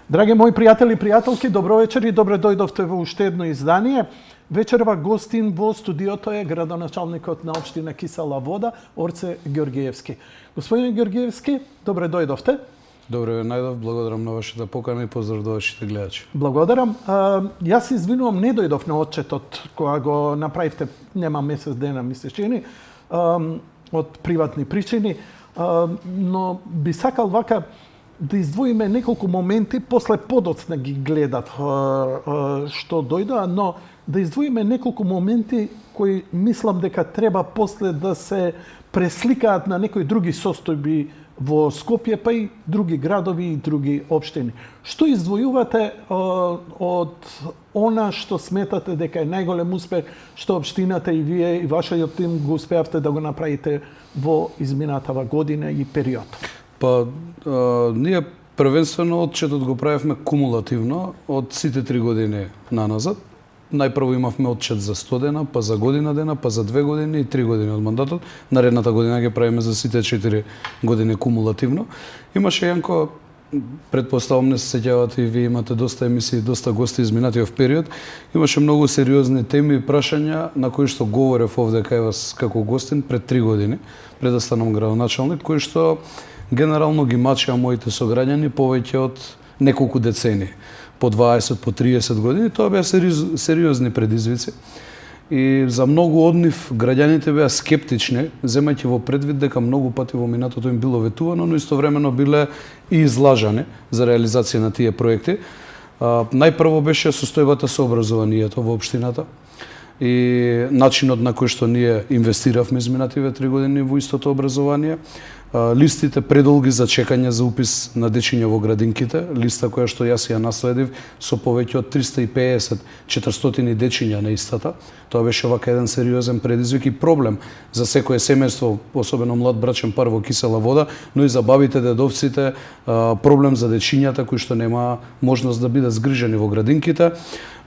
Драги мои пријатели и пријателки, добро вечер и добре дојдовте во уште едно издание. Вечерва гостин во студиото е градоначалникот на општина Кисела Вода, Орце Ѓоргиевски. Господин Ѓоргиевски, добре дојдовте. Добре ве најдов, благодарам на вашата покана и поздрав до вашите гледачи. Благодарам. Јас се извинувам, не дојдов на отчетот кога го направивте, нема месец дена ми се чини, од приватни причини, но би сакал вака да издвоиме неколку моменти, после подоцна ги гледав што дојдоа, но да издвоиме неколку моменти кои мислам дека треба после да се пресликаат на некои други состојби во Скопје, па и други градови и други општини. Што издвојувате од она што сметате дека е најголем успех што општината и вие и вашиот тим го успеавте да го направите во изминатава година и период? Па, ние првенствено отчетот го правевме кумулативно од сите 3 години наназад. Најпрво имавме отчет за 100 дена, па за година дена, па за 2 години и 3 години од мандатот. Наредната година ги правиме за сите 4 години кумулативно. Имаше Јанко, предпоставам не се сеќавате и вие имате доста емисии, доста гости изминатиот период. Имаше многу сериозни теми и прашања на кои што говорев овде кај вас како гостин пред 3 години, пред да станам градоначалник, кои што генерално ги мачеа моите сограѓани повеќе од неколку децени, по 20, по 30 години. Тоа беа сериозни предизвици. И за многу од нив граѓаните беа скептични, земајќи во предвид дека многу пати во минатото им било ветувано, но истовремено биле и излажани за реализација на тие проекти. Најпрво беше состојбата со образованието во општината и начинот на кој што ние инвестиравме изминативе 3 години во истото образование. Листите предолги за чекање за упис на дечиња во градинките, листа која што јас ја наследив со повеќе од 350-400 дечиња на истата. Тоа беше вака еден сериозен предизвик и проблем за секое семејство, особено млад брачен пар во Кисела Вода, но и за бабите, дедовците, проблем за дечињата кои што нема можност да бидат згрижени во градинките.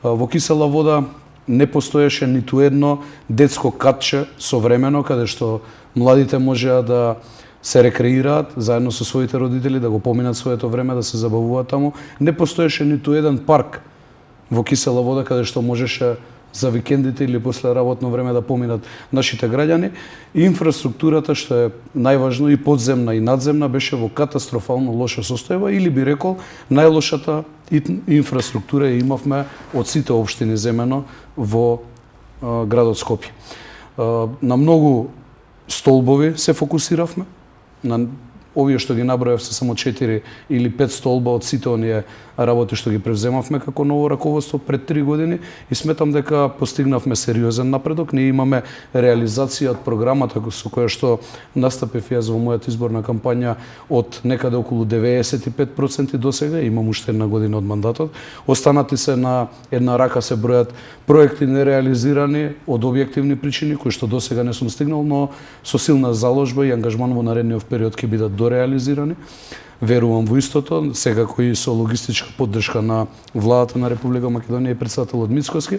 Во Кисела Вода не постоеше ниту едно детско катче современо каде што младите можеа да се рекреираат заедно со своите родители, да го поминат своето време, да се забавуваат таму. Не постоеше ниту еден парк во Кисела Вода каде што можеше за викендите или после работно време да поминат нашите граѓани. И инфраструктурата, што е најважно, и подземна и надземна, беше во катастрофално лоша состојба, или би рекол најлошата инфраструктура имавме од сите општини земено во градот Скопје. На многу столбови се фокусиравме. На овие што ги набројав се само 4 или 5 столба од сите оние работи што ги превземавме како ново раководство пред 3 години и сметам дека постигнавме сериозен напредок. Ние имаме реализација од програмата со која што настапив јас во мојата изборна кампања од некаде околу 95% до сега, имам уште една година од мандатот. Останати се на една рака се бројат проекти нереализирани од објективни причини кои што до сега не сум стигнал, но со силна заложба и ангажман во наредниот период ќе бидат дореализирани. Верувам во истото, секако и со логистичка поддршка на владата на Република Македонија и претседателот Мицкоски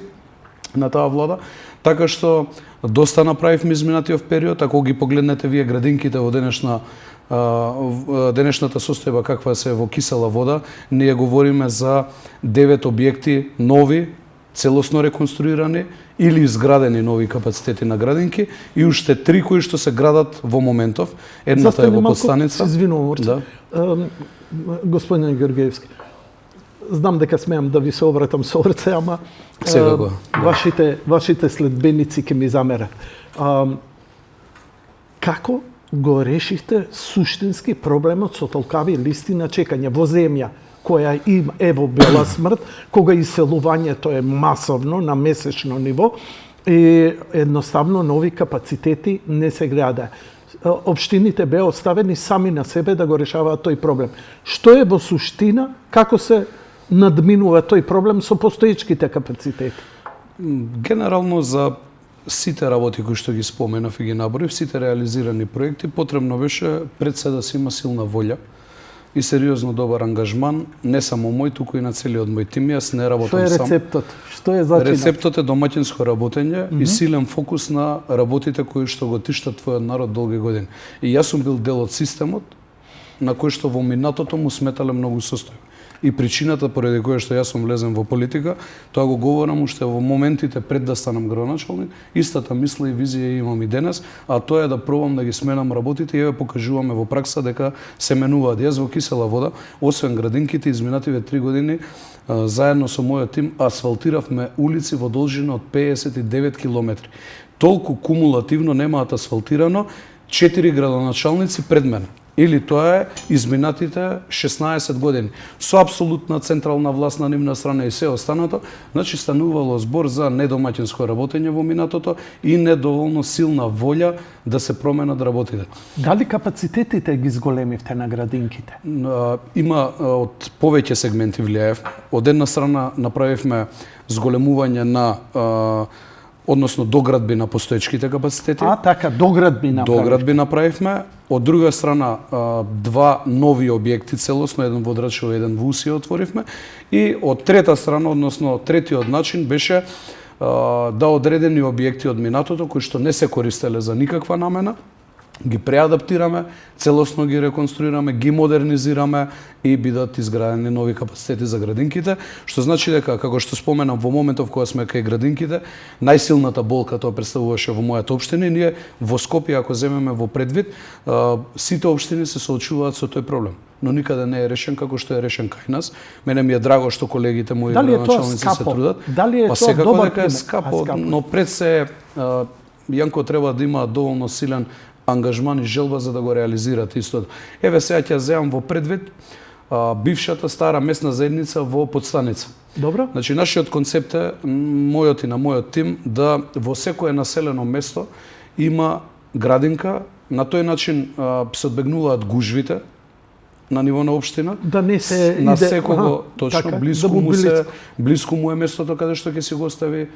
на таа влада. Така што доста направивме изминатиот период, ако ги погледнете вие градинките во денешната состојба каква се во Кисела Вода, ние говориме за 9 објекти нови, целосно реконструирани или изградени нови капацитети на градинки и уште 3 кои што се градат во моментов. Едната е во подстаница. Извинувам, да. Господин Ѓоргиевски, знам дека смеам да ви се обратам со Орце, ама секако, вашите следбеници ќе ми замерат. Како го решихте суштински проблемот со толкави листи на чекање во земја која им е во бела смрт, кога иселувањето е масовно на месечно ниво и едноставно нови капацитети не се градат. Општините беа оставени сами на себе да го решаваат тој проблем. Што е во суштина, како се надминува тој проблем со постоечките капацитети? Генерално за сите работи кои што ги споменав и ги наброив, сите реализирани проекти, потребно беше пред се да се има силна волја и сериозно добар ангажман, не само мој, туку и на целиот мој тим. Јас не работам сам. Што е рецептот? Што е зачинот? Рецептот е домаќинско работење и силен фокус на работите кои што го тиштат твојот народ долги години. И јас сум бил дел од системот на кој што во минатото му сметале многу состојби. и причината поради која што јас сум влезен во политика, тоа го говорам уште во моментите пред да станам градоначалник, истата мисла и визија имам и денес, а тоа е да пробам да ги сменам работите и еве покажуваме во пракса дека се менуваат. Јас во Кисела вода, освен градинките, изминативе 3 години заедно со мојот тим асфалтиравме улици во должина од 59 километри. Толку кумулативно немаат асфалтирано 4 градоначалници пред мене. Или тоа е изминатите 16 години. Со апсолутна централна власт на нивна страна и се останато, значи станувало збор за недомаќинско работење во минатото и недоволно силна волја да се променат работите. Дали капацитетите ги зголемивте на градинките? Има од повеќе сегменти влијаев. Од една страна направивме зголемување на односно доградби на постоечките капацитети. Така, доградби направивме. Доградби направивме. Од друга страна, 2 нови објекти целосно, еден во Драчево, еден во Усија отворивме. И од трета страна, односно третиот начин беше да одредени објекти од минатото, кои што не се користеле за никаква намена, ги преадаптираме, целосно ги реконструираме, ги модернизираме и бидат изградени нови капацитети за градинките, што значи дека, како што споменам, во моментов кога сме кај градинките, најсилната болка тоа представуваше во мојата општина и ние во Скопје, ако земеме во предвид, сите општини се соочуваат со тој проблем, но никаде не е решен како што е решен кај нас. Мене ми е драго што колегите мои градоначалници се трудат. Дали е тоа секако добар дека е скапо, но пред се Јанко треба да има доволно силен ангажман и желба за да го реализират истото. Еве сега ќе земам во предвид бившата стара местна заедница во Подстаница. Добро. Значи нашиот концепт е мојот и на мојот тим да во секое населено место има градинка, на тој начин се одбегнуваат гужвите на ниво на општина. Да не се на иде секого точно така, блиску му е местото каде што ќе си го остави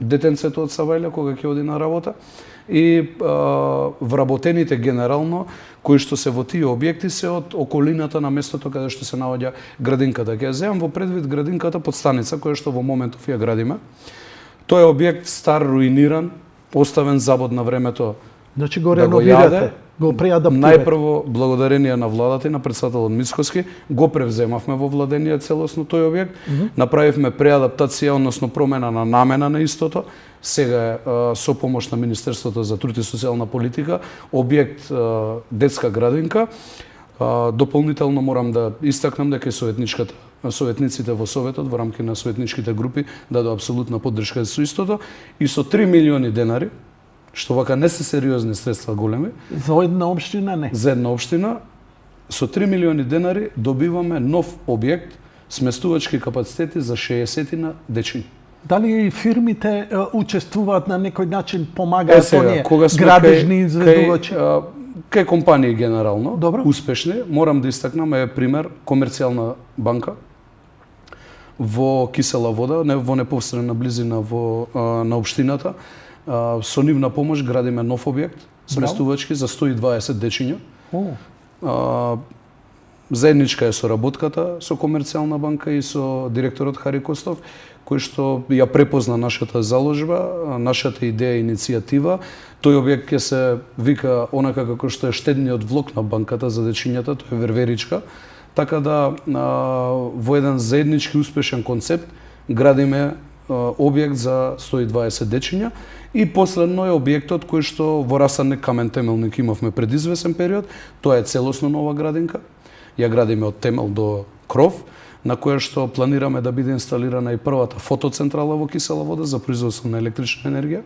детенцето од Савајле кога ќе оди на работа. И вработените генерално кои што се во тие објекти се од околината на местото каде што се наоѓа градинката. Ќе земам во предвид градинката Подстаница, која што во моментов ја градиме. Тој е објект стар, руиниран, оставен забод на времето. Значи го реновирате, го преадаптирате. Најпрво, благодарение на владата и на председателот Мицкоски, го превземавме во владение целосно тој објект. Направивме преадаптација, односно промена на намена на истото. Сега е со помош на Министерството за труд и социјална политика, објект детска градинка. Дополнително морам да истакнам дека и советниците во Советот во рамки на советничките групи дадоа апсолутна поддршка со истото и со 3 милиони денари, што вака не се сериозни средства големи. За една општина не. За една општина, со 3 милиони денари добиваме нов објект, сместувачки капацитети за 60 дечини. Дали фирмите учествуваат на некој начин, помагаат оние градежни изведувачи? Кај компании генерално, Добро. успешни, морам да истакнам е пример Комерцијална банка во Кисела вода, во непосредна близина на општината. Со нивна помош градиме нов објект, сместувачки за 120 дечиња. Заедничка е соработката со Комерцијална банка и со директорот Хари Костов, кој што ја препозна нашата заложба, нашата идеја и иницијатива. Тој објект ќе се вика онака како што е штедниот влог на банката за дечињата, тој е верверичка. Така да во еден заеднички успешен концепт градиме објект за 120 дечиња и последно е објектот кој што во Расадник камен темелник имавме пред извесен период. Тоа е целосно нова градинка. Ја градиме од темел до кров, на која што планираме да биде инсталирана и првата фотоцентрала во Кисела вода за производство на електрична енергија.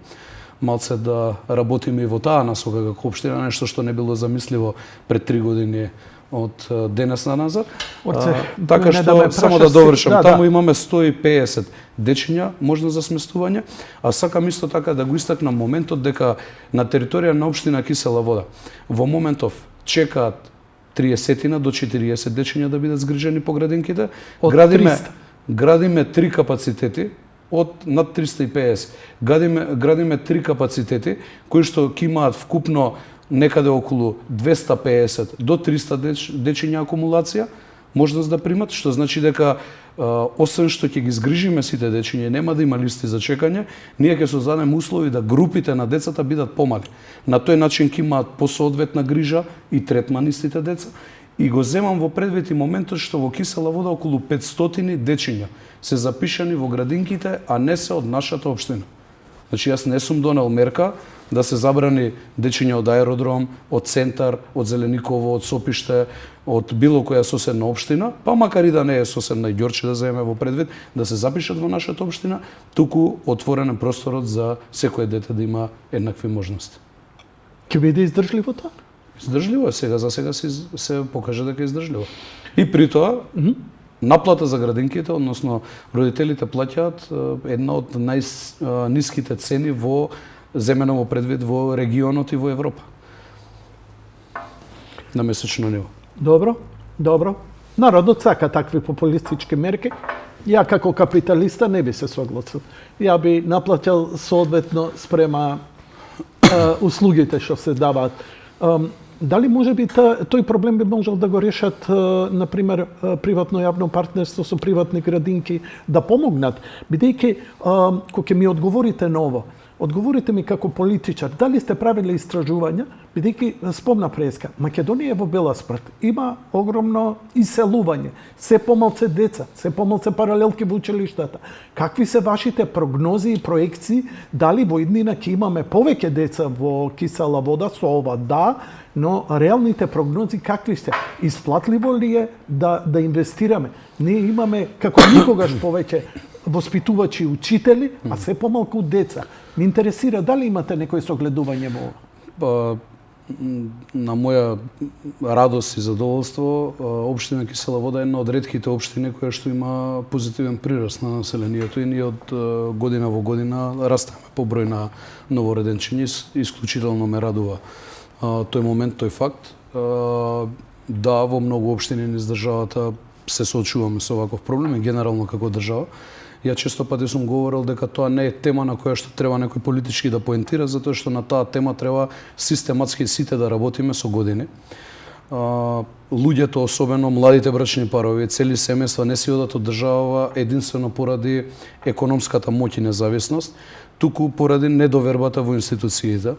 Малце да работиме и во таа насока како општина, нешто што не било замисливо пред 3 години од денес на назад. Така што само да довршам, таму имаме 150 дечиња можно за сместување, а сакам исто така да го истакнам моментот дека на територија на општина Кисела вода во моментов чекаат 30 до 40 дечиња да бидат згрижени по градинките. Градиме 3 капацитети од над 350. Градиме 3 капацитети кои што ќе имаат вкупно некаде околу 250 до 300 дечиња акумулација можност да примат, што значи дека освен што ќе ги згрижиме сите дечиња, нема да има листи за чекање, ние ќе создадеме услови да групите на децата бидат помали. На тој начин ќе имаат посоодветна грижа и третман истите деца И го земам во предвид и моментот што во Кисела Вода околу 500 дечиња се запишани во градинките, а не се од нашата општина. Значи, јас не сум донел мерка да се забрани дечиња од аеродром, од центар, од Зелениково, од Сопиште, од било која соседна општина, па макар и да не е соседна и Ѓорче да земеме во предвид, да се запишат во нашата општина, туку отворен е просторот за секое дете да има еднакви можности. Ќе биде издржливо тоа? Издржливо е, за сега се покажа дека е издржливо. И при тоа, наплата за градинките, односно родителите плаќаат една од најниските цени во земено во предвид во регионот и во Европа. На месечно ниво. Добро. Народот сака такви популистички мерки. Ја како капиталиста не би се согласил. Ја би наплатил соодветно спрема услугите што се даваат. Дали може би тој проблем би можел да го решат, например, приватно-јавно партнерство со приватни градинки, да помогнат, бидејќи, кога ќе ми одговорите на ово, одговорите ми како политичар, дали сте правиле истражувања, бидејќи спомна преска, Македонија е во бела смрт, има огромно иселување, се помалце деца, се помалце паралелки во училиштата. Какви се вашите прогнози и проекции, дали во иднина ќе имаме повеќе деца во Кисела Вода, со ова да, но реалните прогнози какви се? Исплатливо ли е да инвестираме? Ние имаме како никогаш повеќе воспитувачи и учители, а се помалку деца. Ме интересира дали имате некој согледување во ова? Па, на моја радост и задоволство, општина Кисела Вода е една од ретките општини која што има позитивен прираст на населението и ние од година во година растеме по број на новороденчиња. Исклучително ме радува тој момент, тој факт. Да, во многу општини низ државата се соочуваме со ваков проблем и генерално како држава. Ја често пати сум говорил дека тоа не е тема на која што треба некој политички да поентира, затоа што на таа тема треба систематски сите да работиме со години. Луѓето, особено младите брачни парови, цели семејства не си одат од држава единствено поради економската моќ и независност, туку поради недовербата во институциите.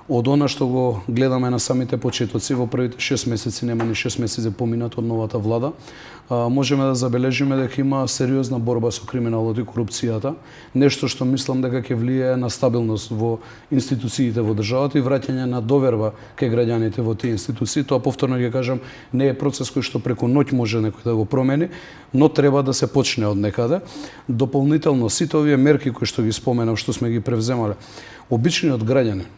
Од она што го гледаме на самите почетоци, во првите 6 месеци, нема ни 6 месеци поминат од новата влада, можеме да забележиме дека има сериозна борба со криминалот и корупцијата, нешто што мислам дека ќе влијае на стабилност во институциите во државата и враќање на доверба кај граѓаните во тие институции. Тоа, повторно ќе кажам, не е процес кој што преку ноќ може некој да го промени, но треба да се почне од некаде. Дополнително, сите овие мерки кои што ги споменав, што сме ги превземале, обичниот граѓанин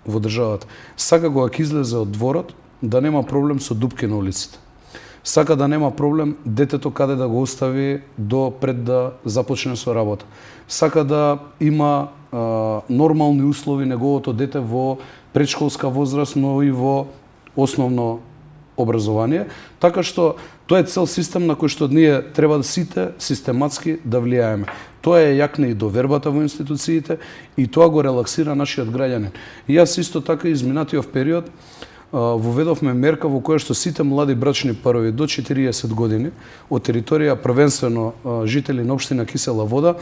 во државата сака кога ќе излезе од дворот да нема проблем со дупки на улиците. Сака да нема проблем детето каде да го остави до пред да започне со работа. Сака да има нормални услови неговото дете во предшколска возраст, но и во основно образование, така што тоа е цел систем на кој што ние треба да сите систематски да влијаеме. Тоа е јакне и довербата во институциите и тоа го релаксира нашиот граѓанин. И јас исто така изминатиот период воведовме мерка во која што сите млади брачни парови до 40 години од територија првенствено жители на општина Кисела Вода,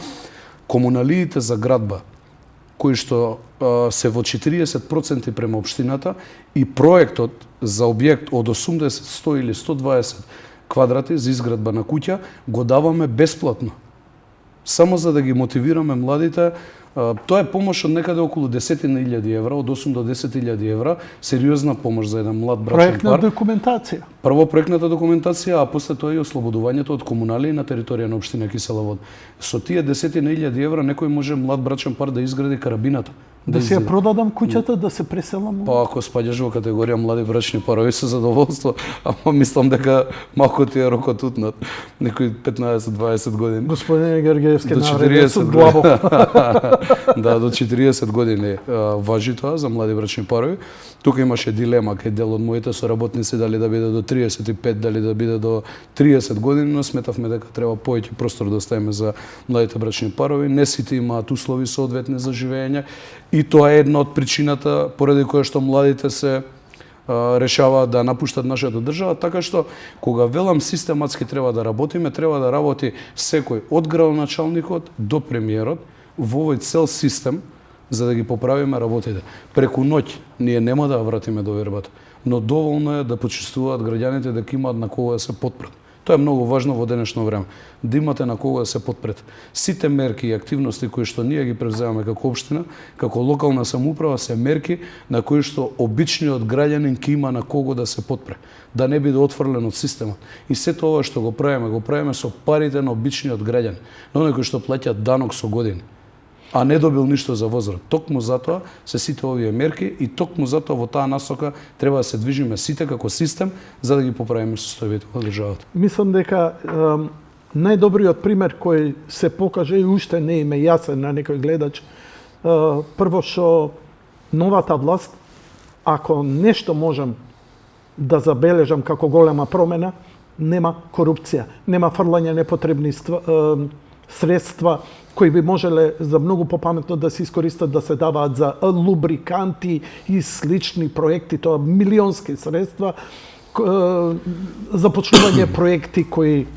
комуналиите за градба кои што се во 40% према општината и проектот за објект од 80, 100 или 120 квадрати за изградба на куќа го даваме бесплатно. Само за да ги мотивираме младите. Тоа е помош од некаде околу 10.000 евра, од 8 до 10.000 евра, сериозна помош за еден млад брачен пар. Проектна документација. Прво проектната документација, а после тоа и ослободувањето од комунали на територија на општина Кисела Вода. Со тие 10.000 евра некој може млад брачен пар да изгради карабината. Да си ја продадам куќата, да се преселам? Па ако спаѓаш во категорија млади брачни парови со задоволство, ама мислам дека малку ти е рокот утнат, некои 15-20 години. Господине Гергиевски, до 40 главо. Да, до 40 години важи тоа за млади брачни парови. Тука имаше дилема кај дел од моите соработници дали да биде до 35, дали да биде до 30 години, но сметавме дека треба повеќе простор да оставиме за младите брачни парови. Не сите имаат услови соодветни за живење и тоа е една од причината поради која што младите се решаваат да напуштат нашата држава, така што кога велам систематски треба да работиме, треба да работи секој од градоначалникот до премиерот во овој цел систем за да ги поправиме работите. Преку ноќ ние нема да вратиме довербата. но доволно е да почувствуваат граѓаните дека имаат на кого да се потпрат. Тоа е многу важно во денешно време, да имате на кого да се потпрете. Сите мерки и активности кои што ние ги превземаме како општина, како локална самоуправа, се мерки на кои што обичниот граѓанин ќе има на кого да се потпре, да не биде отфрлен од системот. И сето ова што го правиме со парите на обичниот граѓанин, на оној кој што плаќа данок со години, а не добил ништо за возврат. Токму затоа се сите овие мерки и токму затоа во таа насока треба да се движиме сите како систем за да ги поправиме состојбето на државата. Мислам дека најдобриот пример кој се покаже и уште не им е јасен на некој гледач, прво што новата власт, ако нешто можам да забележам како голема промена, нема корупција, нема фрлање непотребни средства кои би можеле за многу попаметно да се искористат да се даваат за лубриканти и слични проекти, тоа милионски средства, започнување проекти кои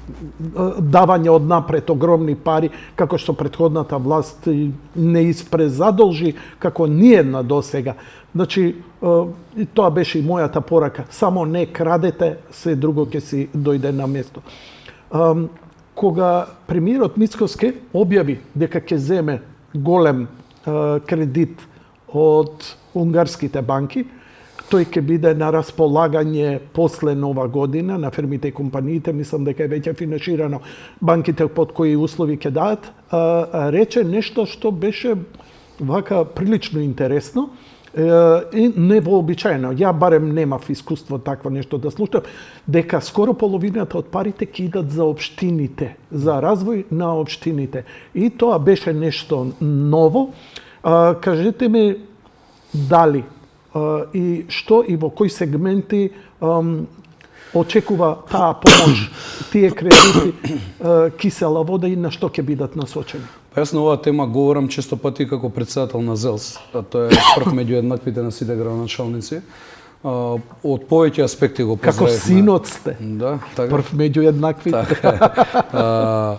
давање од напред огромни пари, како што претходната власт не испрезадолжи како ниедна досега. Значи, тоа беше и мојата порака. Само не крадете, се друго ќе си дојде на место. Кога премиерот Мицкоски објави дека ќе земе голем кредит од унгарските банки, тој ќе биде на располагање после нова година на фирмите и компаниите, мислам дека е веќе финансирано банките под кои услови ќе дадат, рече нешто што беше вака прилично интересно и невообичаено. Ја барем немав искуство такво нешто да слушам, дека скоро половината од парите ќе идат за општините, за развој на општините. И тоа беше нешто ново. Кажете ми дали и што и во кои сегменти очекува таа помош, тие кредити, кисела вода и на што ќе бидат насочени? Јас на оваа тема говорам често пати како председател на ЗЕЛС, а тоа е прв меѓу еднаквите на сите градоначалници. Од повеќе аспекти го поздравивме. Како синот сте. Да, така. Прв меѓу еднаквите. Така.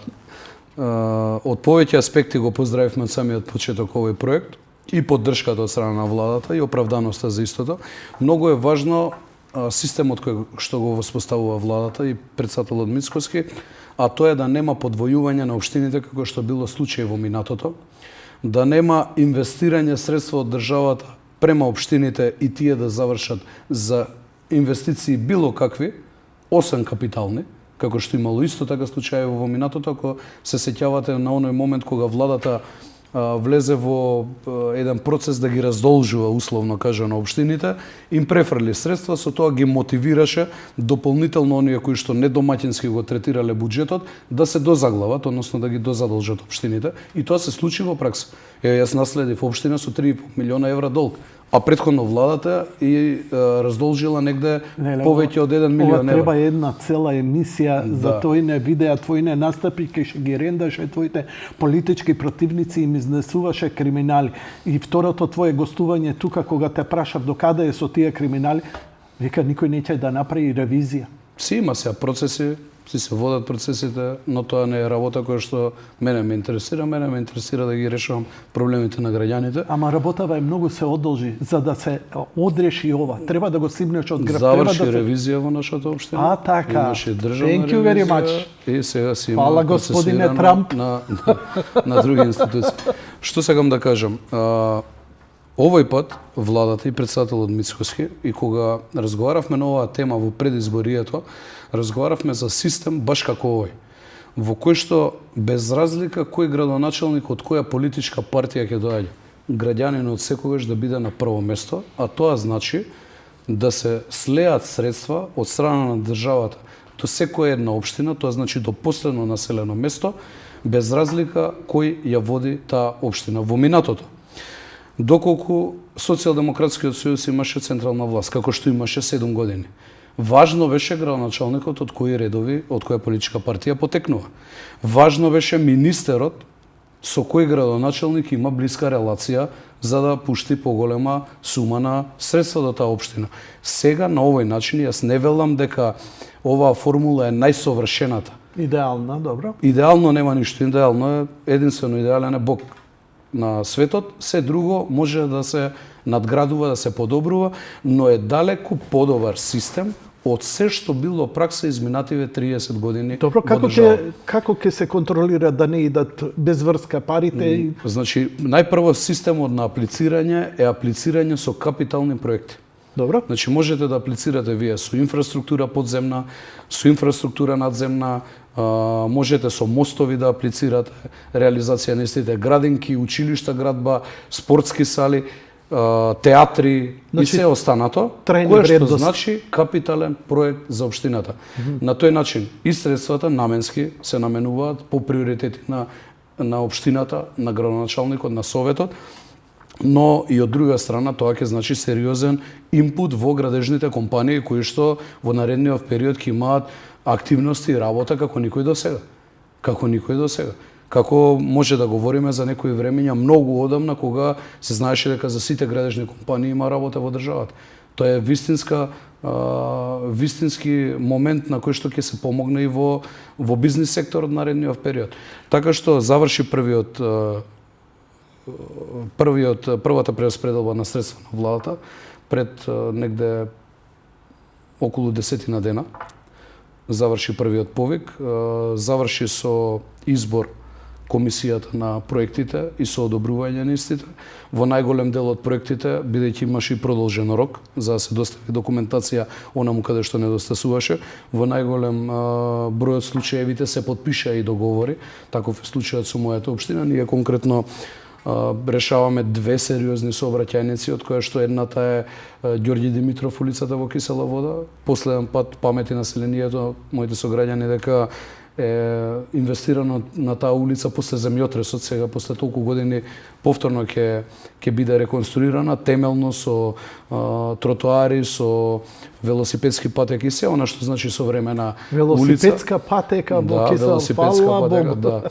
Од повеќе аспекти го поздравивме од самиот почеток овој проект и поддршката од страна на владата и оправданоста за истото. Многу е важно системот кој што го воспоставува владата и председателот Мицкоски, а тоа е да нема подвојување на општините како што било случај во минатото, да нема инвестирање средства од државата према општините и тие да завршат за инвестиции било какви, освен капитални, како што имало исто така случаи во минатото, ако се сеќавате на оној момент кога владата влезе во еден процес да ги раздолжува, условно кажано, општините, им префрли средства, со тоа ги мотивираше дополнително оние кои што недомаќински го третирале буџетот да се дозаглават, односно да ги дозадолжат општините, и тоа се случи во пракса. Јас наследив општина со 3,5 милиона евра долг, а претходно владата и раздолжила негде повеќе од 1 милион евра. Ова треба една цела емисија за тојне видеа, твојне настапи, кај ќе ги рендаше твоите политички противници и им изнесуваше криминали. И второто твое гостување тука, кога те прашав до каде е со тие криминали, вика никој неќе да направи ревизија. Си има сега процеси, си се водат процесите, но тоа не е работа која што мене ме интересира да ги решавам проблемите на граѓаните. Ама работава е многу се одолжи за да се одреши ова. Треба да го симнеш од грб. Заврши ревизија во нашата општина. А така. Имаше државна Thank you very ревизија much. И сега си има Фала, господине Трамп. на други институции. Што сакам да кажам? Овој пат владата и председателот Мицкоски, и кога разговаравме на оваа тема во предизборието, разговаравме за систем баш како овој, во кој што без разлика кој градоначалник од која политичка партија ќе доаѓа, граѓанинот секогаш да биде на прво место, а тоа значи да се слеат средства од страна на државата до секоја една општина, тоа значи до последно населено место, без разлика кој ја води таа општина. Во минатото, доколку Социјалдемократскиот сојуз имаше централна власт, како што имаше 7 години, важно беше градоначалникот од кои редови, од која политичка партија потекнува. Важно беше министерот со кој градоначалник има блиска релација за да пушти поголема сума на средства до таа општина. Сега на овој начин јас не велам дека оваа формула е најсовршената. Идеална, добро. Идеално нема ништо, идеално е единствено идеален е Бог на светот, се друго може да се надградува, да се подобрува, но е далеку подобар систем од се што било пракса изминативе 30 години. Добро, како ќе се контролира да не идат без врска парите? Значи, најпрво системот на аплицирање е аплицирање со капитални проекти. Добро. Значи, можете да аплицирате вие со инфраструктура подземна, со инфраструктура надземна, можете со мостови да аплицирате, реализација на истите градинки, училишта градба, спортски сали, театри, значи, и се останато, кое што значи капитален проект за општината. На тој начин и средствата наменски се наменуваат по приоритети на општината, на градоначалникот, на советот, но и од друга страна тоа ќе значи сериозен импут во градежните компании кои што во наредниот период ќе имаат активности и работа како никој до сега. Како може да говориме за некои времења многу одамна кога се знаеше дека за сите градежни компании има работа во државата. Тоа е вистински момент на кој што ќе се помогне и во бизнис секторот наредниот период. Така што заврши првата прераспределба на средства на владата пред негде околу 10 дена. Заврши првиот повик, заврши со избор комисијата на проектите и со одобрување на истите. Во најголем дел од проектите, бидејќи имаше и продолжен рок за да се достави документација онаму каде што недостасуваше, во најголем број од случаевите се подпиша и договори. Таков е случајот со мојата општина. Ние конкретно решаваме две сериозни сообраќајници, од која што едната е Ѓорѓи Димитров улицата во Кисела Вода. Последен пат памети населението, моите сограѓани, дека е инвестирано на таа улица после земјотресот, сега после толку години повторно ќе биде реконструирана темелно со тротоари, со велосипедски патеки и се она што значи современа улица. Велосипедска патека во Кисела, фала Богу. Да.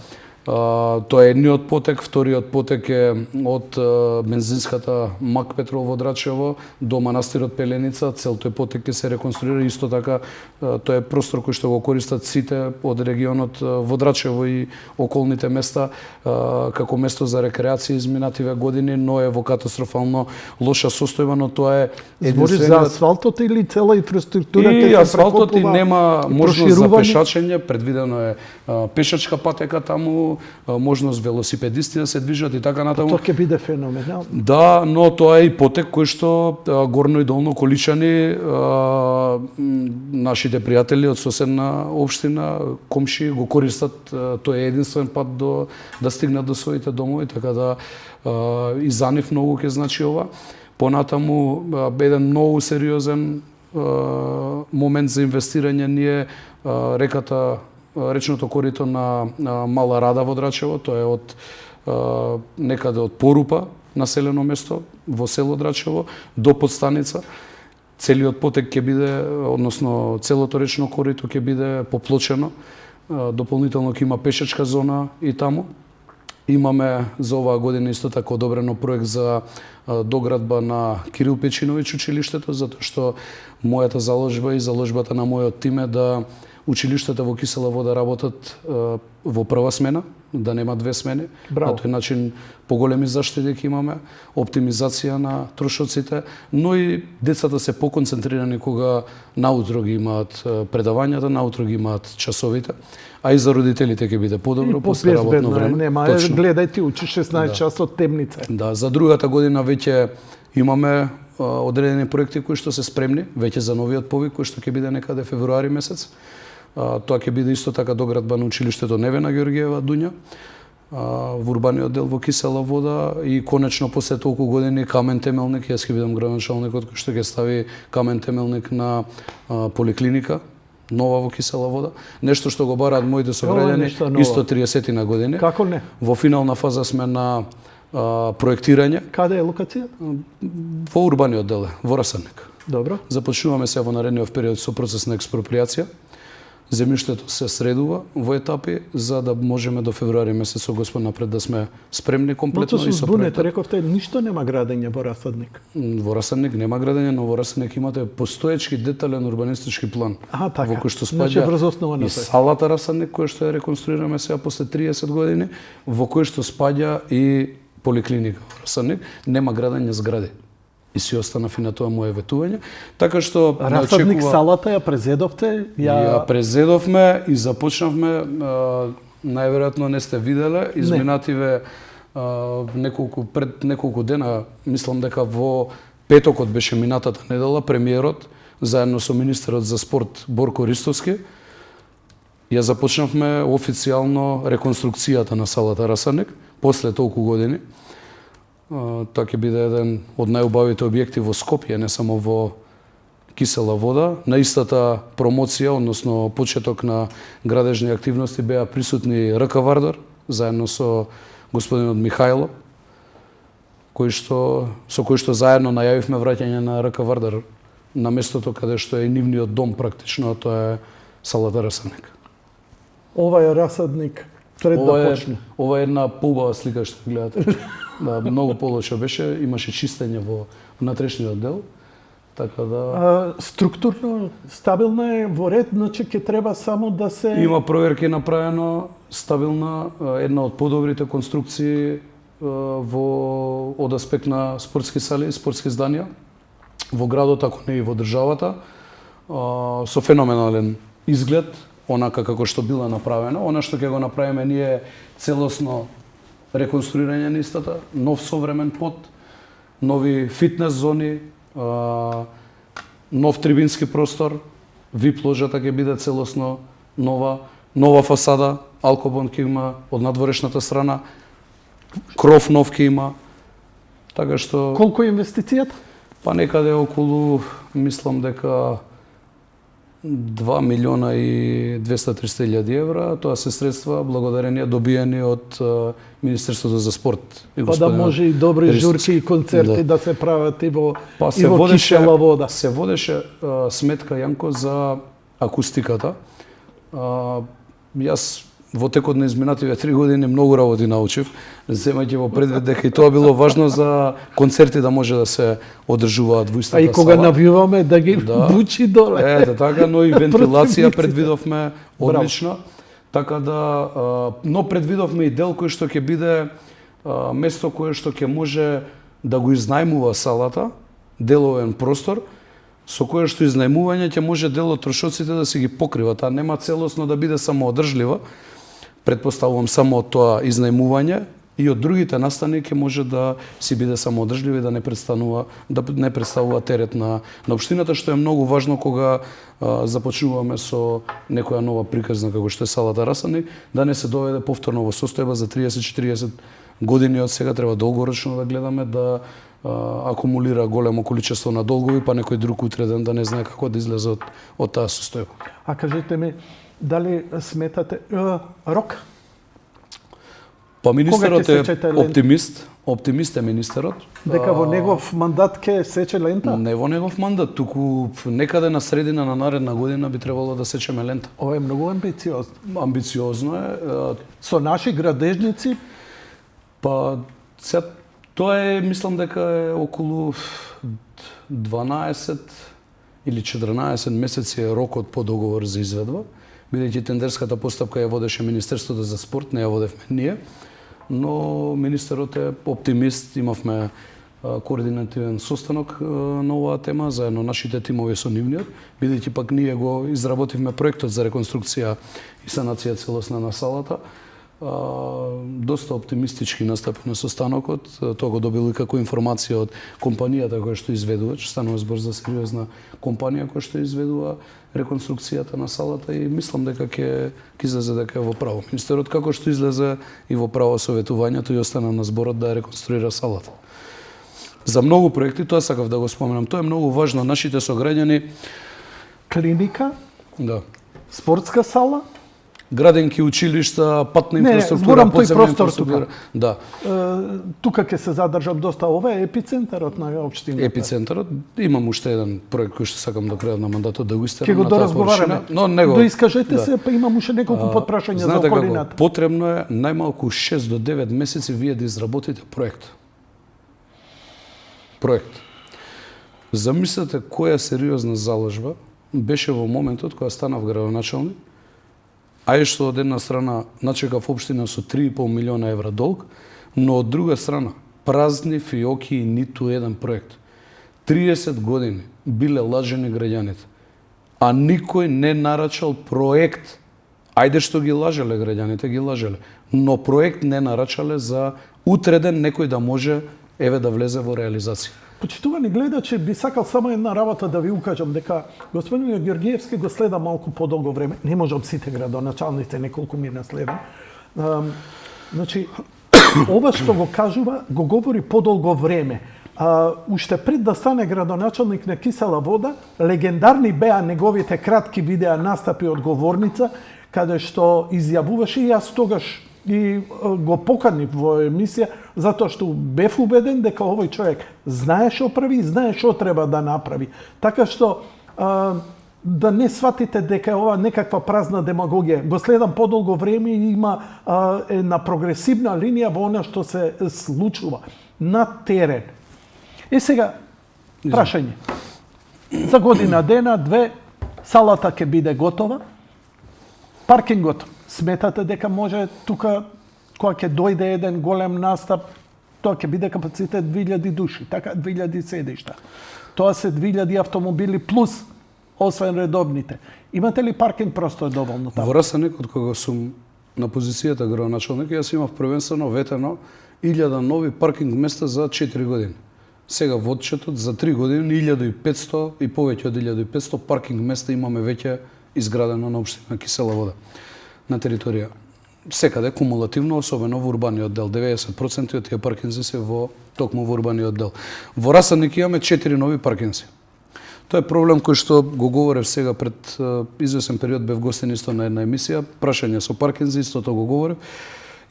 Тоа е едниот потек, вториот потек е од бензинската МАК Петрол во Драчево до манастирот Пеленица. Цел тој потек ќе се реконструира. Исто така, тоа е простор кој што го користат сите од регионот во Драчево и околните места како место за рекреација изминативе години, но е во катастрофално лоша состојба, но тоа е Збори за асфалтот или цела инфраструктура и асфалтот и нема можност за пешачење, предвидено е пешачка патека таму, можност велосипедисти да се движат и така натаму. Тоа ќе биде феноменално. Да, но тоа е и потек кој што горно и долно Количани, нашите пријатели од соседна општина, комши го користат. Тоа е единствен пат да стигнат до своите домови, така да и за нив многу ќе значи ова. Понатаму еден многу сериозен момент за инвестирање ние речното корито на Мала Рада во Драчево. Тоа е од некаде од Порупа, населено место во село Драчево, до подстаница. Целиот потек ќе биде, односно целото речно корито ќе биде поплочено. Дополнително ќе има пешачка зона и таму. Имаме за оваа година исто така одобрено проект за доградба на Кирил Печиновиќ училиштето, затоа што мојата заложба и заложбата на мојот тим е да училиштата во Кисела Вода работат во прва смена, да нема две смени. Браво. На тој начин поголеми заштеди ќе имаме, оптимизација на трошоците, но и децата се поконцентрирани кога наутро ги имаат предавањата, наутро ги имаат часовите, а и за родителите ќе биде подобро после работно време. Нема, гледај ти учи 16 часот темница. Да, за другата година веќе имаме одредени проекти кои што се спремни, веќе за новиот повик кој што ќе биде некаде февруари месец. Тоа ќе биде исто така доградба на училиштето Невена Ѓоргиева Дуња во урбаниот дел во Кисела Вода и конечно после толку години камен темелник, јас ќе бидам градоначалникот кој што ќе стави камен темелник на поликлиника нова во Кисела Вода, нешто што го бараат моите сограѓани исто 30 на години. Како не? Во финална фаза сме на проектирање. Каде е локација? Во урбаниот дел, во Расарник. Добро. Започнуваме се во наредниот период со процес на експроприација. Земјиштето се средува во етапи за да можеме до февруари месец со Господ напред да сме спремни комплетно и со проектот. Рековте, ништо нема градење во Расарник. Во Расарник нема градење, но во Расарник имате постоечки детален урбанистички план. Така. Во кој што спаѓа и салата Расарник, која што ја реконструираме сега после 30 години, во кој што спаѓа и поликлиника во Расарник, нема градење згради. и си останав и на тоа моје ветување. Така што Расадник салата ја презедовте? Ја презедовме и започнавме, најверојатно не сте виделе, изминативе пред неколку дена, мислам дека во петокот беше минатата недела, премиерот, заедно со министерот за спорт Борко Ристовски, ја започнавме официјално реконструкцијата на салата Расадник, после толку години. Тоа ќе биде еден од најубавите објекти во Скопје, не само во Кисела вода. На истата промоција, односно почеток на градежни активности, беа присутни РК Вардар, заедно со господинот Михајло, со кој што заедно најавивме враќање на РК Вардар на местото каде што е нивниот дом практично, тоа е салата Расадник. Ова е Расадник пред да почне. Ова е една поубава слика што гледате. Да, многу полошо беше, имаше чистење во внатрешниот дел. Така да структурно стабилна е, во ред, значи ќе треба само да се има проверки направено, стабилна, една од подобрите конструкции од аспект на спортски сали, спортски зданија во градот, ако не и во државата, со феноменален изглед, онака како што била направена. Она што ќе го направиме ние целосно реконструирање на истата, нов современ пот, нови фитнес зони, нов трибински простор, VIP ложата ќе биде целосно нова фасада, алкобон ќе има од надворешната страна, кров нов ќе има. Така што колку е инвестицијата? Па некаде околу, мислам дека 2 милиона и 200-300 илјади евра, тоа се средства благодарение добиени од Министерството за спорт. Па да може и добри журки и концерти да се прават и во Кисела вода. Се водеше сметка, Јанко, за акустиката. Јас во текот на изминативе 3 години многу работи научив, земајќи во предвид дека и тоа било важно за концерти да може да се одржуваат во истата сала. А и кога навиваме да ги бучи доле. Ете така, но и вентилација предвидовме одлично. Така да, но предвидовме и дел кој што ќе биде место кое што ќе може да го изнајмува салата, деловен простор, со кое што изнајмување ќе може дел од трошоците да се ги покрива. Таа нема целосно да биде самоодржлива. Предпоставувам само од тоа изнајмување и од другите настани ќе може да си биде самоодржлив и да не представува терет на општината, што е многу важно кога започнуваме со некоја нова приказна како што е салата Расадник, да не се доведе повторно во состојба за 30-40 години од сега. Треба долгорочно да гледаме, да акумулира големо количество на долгови, па некој друг утре ден да не знае како да излезе од таа состојба. А кажете ми, дали сметате рок? Па министерот е оптимист е министерот. Дека во негов мандат ќе сече лента? Не во негов мандат, туку некаде на средина на наредна година би требало да сечеме лента. Ова е многу амбициозно. Амбициозно е. Со наши градежници? Па, тоа е, мислам дека е околу 12 или 14 месеци е рокот по договор за изведба, бидејќи тендерската постапка ја водеше Министерството за спорт, не ја водевме ние, но министерот е оптимист, имавме координативен состанок на оваа тема, заедно нашите тимови со нивниот, бидејќи пак ние го изработивме проектот за реконструкција и санација целосна на салата. Доста оптимистички настапи на состанокот. Тоа го добил и како информација од компанијата која што изведува, че станува збор за сериозна компанија која што изведува реконструкцијата на салата и мислам дека ќе излезе дека е во право. Министерот како што излезе и во право советувањето и остана на зборот да реконструира салата. За многу проекти, тоа сакав да го споменам, тоа е многу важно. Нашите сограѓани клиника, да, спортска сала, граденки, училишта, патна инфраструктура, подземна инфраструктура. Да. Тука ќе се задржам доста. Ова е епицентарот на општината. Епицентарот. Имам уште еден проект кој што сакам до крајот на мандатот да го истерам. Ќе го доразговараме. Но него да искажете се, па имам уште неколку потпрашања за околината. Потребно е најмалку 6 до 9 месеци вие да изработите проект. Замислете која сериозна заложба беше во моментот кога станав градоначалник, а и што од една страна начекав општина со 3,5 милиона евра долг, но од друга страна празни фиоки и ниту еден проект. 30 години биле лажени граѓаните, а никој не нарачал проект. Ајде што ги лажеле граѓаните, ги лажеле, но проект не нарачале за утреден некој да може да влезе во реализација. Почитувани гледачи, би сакал само една работа да ви укажам, дека господин Георгиевски го следа малку подолго време. Не можам сите градоначалници, неколку ми наследам. Значи, ова што го кажува, го говори подолго време. Уште пред да стане градоначалник на Кисела Вода, легендарни беа неговите кратки видеа настапи од говорница, каде што изјавуваше, и јас тогаш и го поканив во емисија, затоа што бев убеден дека овој човек знае што прави и знае што треба да направи. Така што да не сватите дека е ова некаква празна демагогија. Го следам подолго време и има една прогресивна линија во она што се случува на терен. И сега, прашање. За година дена, две, салата ќе биде готова. Паркингот, сметате дека може тука, кога ќе дојде еден голем настап, тоа ќе биде капацитет 2000 души, така 2000 седишта. Тоа се 2000 автомобили плюс, освен редовните. Имате ли паркинг простор доволно таму? Во Расаник, од кога сум на позицијата градоначалник, јас имав првенствено ветено 1000 нови паркинг места за 4 години. Сега во отчетот за 3 години 1500 и повеќе од 1500 паркинг места имаме веќе изградено на општина Кисела Вода на територија. Секаде кумулативно, особено во урбаниот дел. 90% од тие паркинзи се токму во урбаниот дел. Во Расаник имаме 4 нови паркинзи. Тоа е проблем кој што го говорев сега пред извесен период, бев гостин исто на една емисија, прашање со паркинзи, истото го говорев.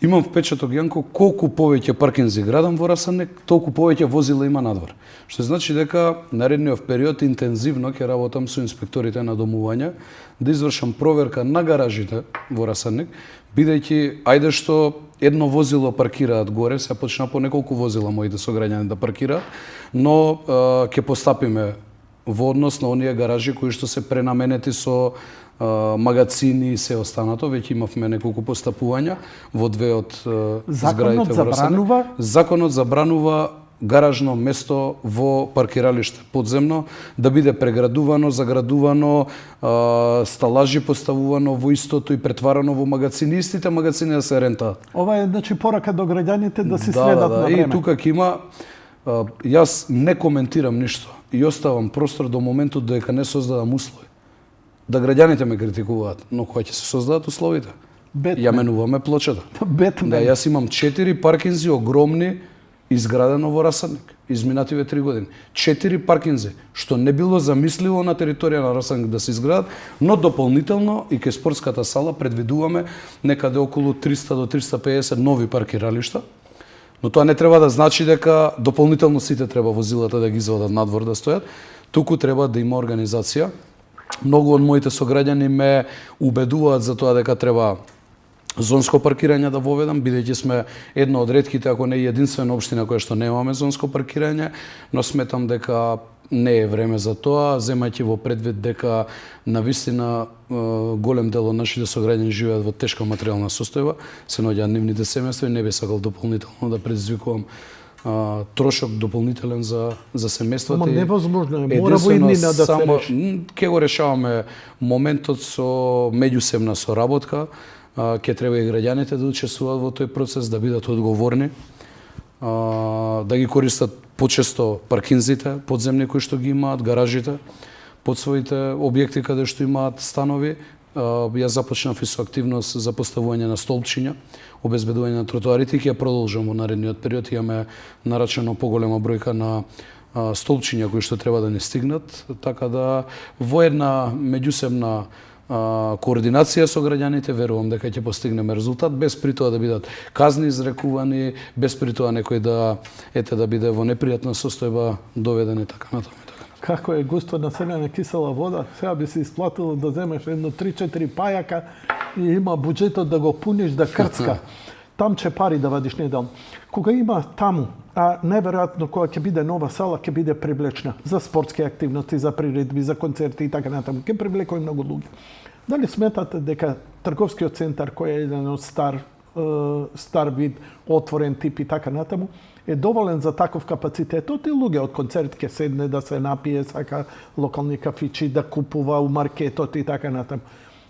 Имам впечаток, Јанко, колку повеќе паркинзи градам во Расаник, толку повеќе возила има надвор. Што значи дека наредниот период интензивно ќе работам со инспекторите на домување да извршам проверка на гаражите во Расаник, бидејќи ајде што едно возило паркираат горе, се почна по неколку возила моите сограѓани да паркираат, но ќе постапиме во однос на оние гаражи кои што се пренаменети со магазини и се останато. Веќе имавме неколку постапувања во две од зградите во Расаник. Законот забранува гаражно место во паркиралиште подземно да биде преградувано, заградувано, сталажи поставувано во истото и претварано во магазини. Истите магазини да се рентаат. Ова е значи порака до граѓаните да се следат на време. И тука ќе има, јас не коментирам ништо и оставам простор до моментот додека не создадам услови. Да граѓаните ме критикуваат, но кога ќе се создадат условите? Ја менуваме плочата. Да, јас имам 4 паркинзи огромни изградено во Расаник изминативе 3 години. 4 паркинзи, што не било замисливо на територија на Расаник да се изградат, но дополнително и ке спортската сала предвидуваме некаде околу 300 до 350 нови паркиралишта. Но тоа не треба да значи дека дополнително сите треба возилата да ги извадат надвор да стојат, туку треба да има организација. Многу од моите сограѓани ме убедуваат за тоа дека треба зонско паркирање да воведам, бидејќи сме една од ретките, ако не единствена општина која што немаме зонско паркирање, но сметам дека не е време за тоа, земајќи во предвид дека навистина голем дел од нашите сограѓани живеат во тешка материјална состојба, се наоѓаат нивните семејства и не би сакал дополнително да предизвикувам трошок дополнителен за семејствата. Ама невозможно е, мора во иднина да се реши. Ке го решаваме моментот со меѓусебна соработка, ќе треба и граѓаните да учествуваат во тој процес, да бидат одговорни, да ги користат почесто паркинзите, подземни кои што ги имаат, гаражите, под своите објекти каде што имаат станови. Јас започнав и со активност за поставување на столбчиња, обезбедување на тротоарите и ќе продолжам во наредниот период. Имаме нарачено поголема бројка на столбчиња кои што треба да ни стигнат, така да во една меѓусебна координација со граѓаните верувам дека ќе постигнеме резултат, без при тоа да бидат казни изрекувани, без при тоа некој да биде во непријатна состојба доведен и така натаму. Како е густо населена Кисела Вода, сега би се исплатило да земеш едно 3-4 пајака и има буџетот да го пуниш да крцка. Там ќе пари да вадиш неделно. Кога има таму, а неверојатно кога ќе биде нова сала, ќе биде привлечна за спортски активности, за приредби, за концерти и така натаму. Ќе привлекува многу луѓе. Дали сметате дека трговскиот центар, кој е еден од стар вид, отворен тип и така натаму, е доволен за таков капацитет. И луѓе од концерт ке седне да се напие, сака локални кафичи, да купува у маркетот и така натаму.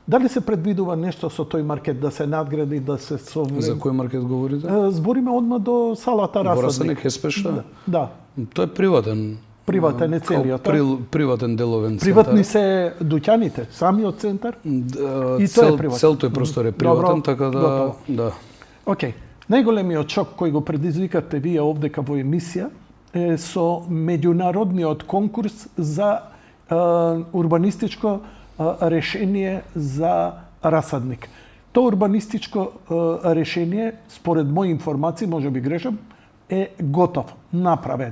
Дали се предвидува нешто со тој маркет да се надгради, да се совреме? За кој маркет говорите? Збориме одма до салата Расадник. Во Расадник Еспеша? Да. Тој е приватен. Приватен е целиот. Приватен деловен центар. Приватни се дуќаните, самиот центар? И тоа е приватен. Целто е простор е приватен, така да... Готово. Да. Океј. Најголемиот шок кој го предизвикавте вие овдека во емисија е со меѓународниот конкурс за урбанистичко решение за Расадник. Тоа урбанистичко решение, според мои информации, може би грешам, е готов, направен.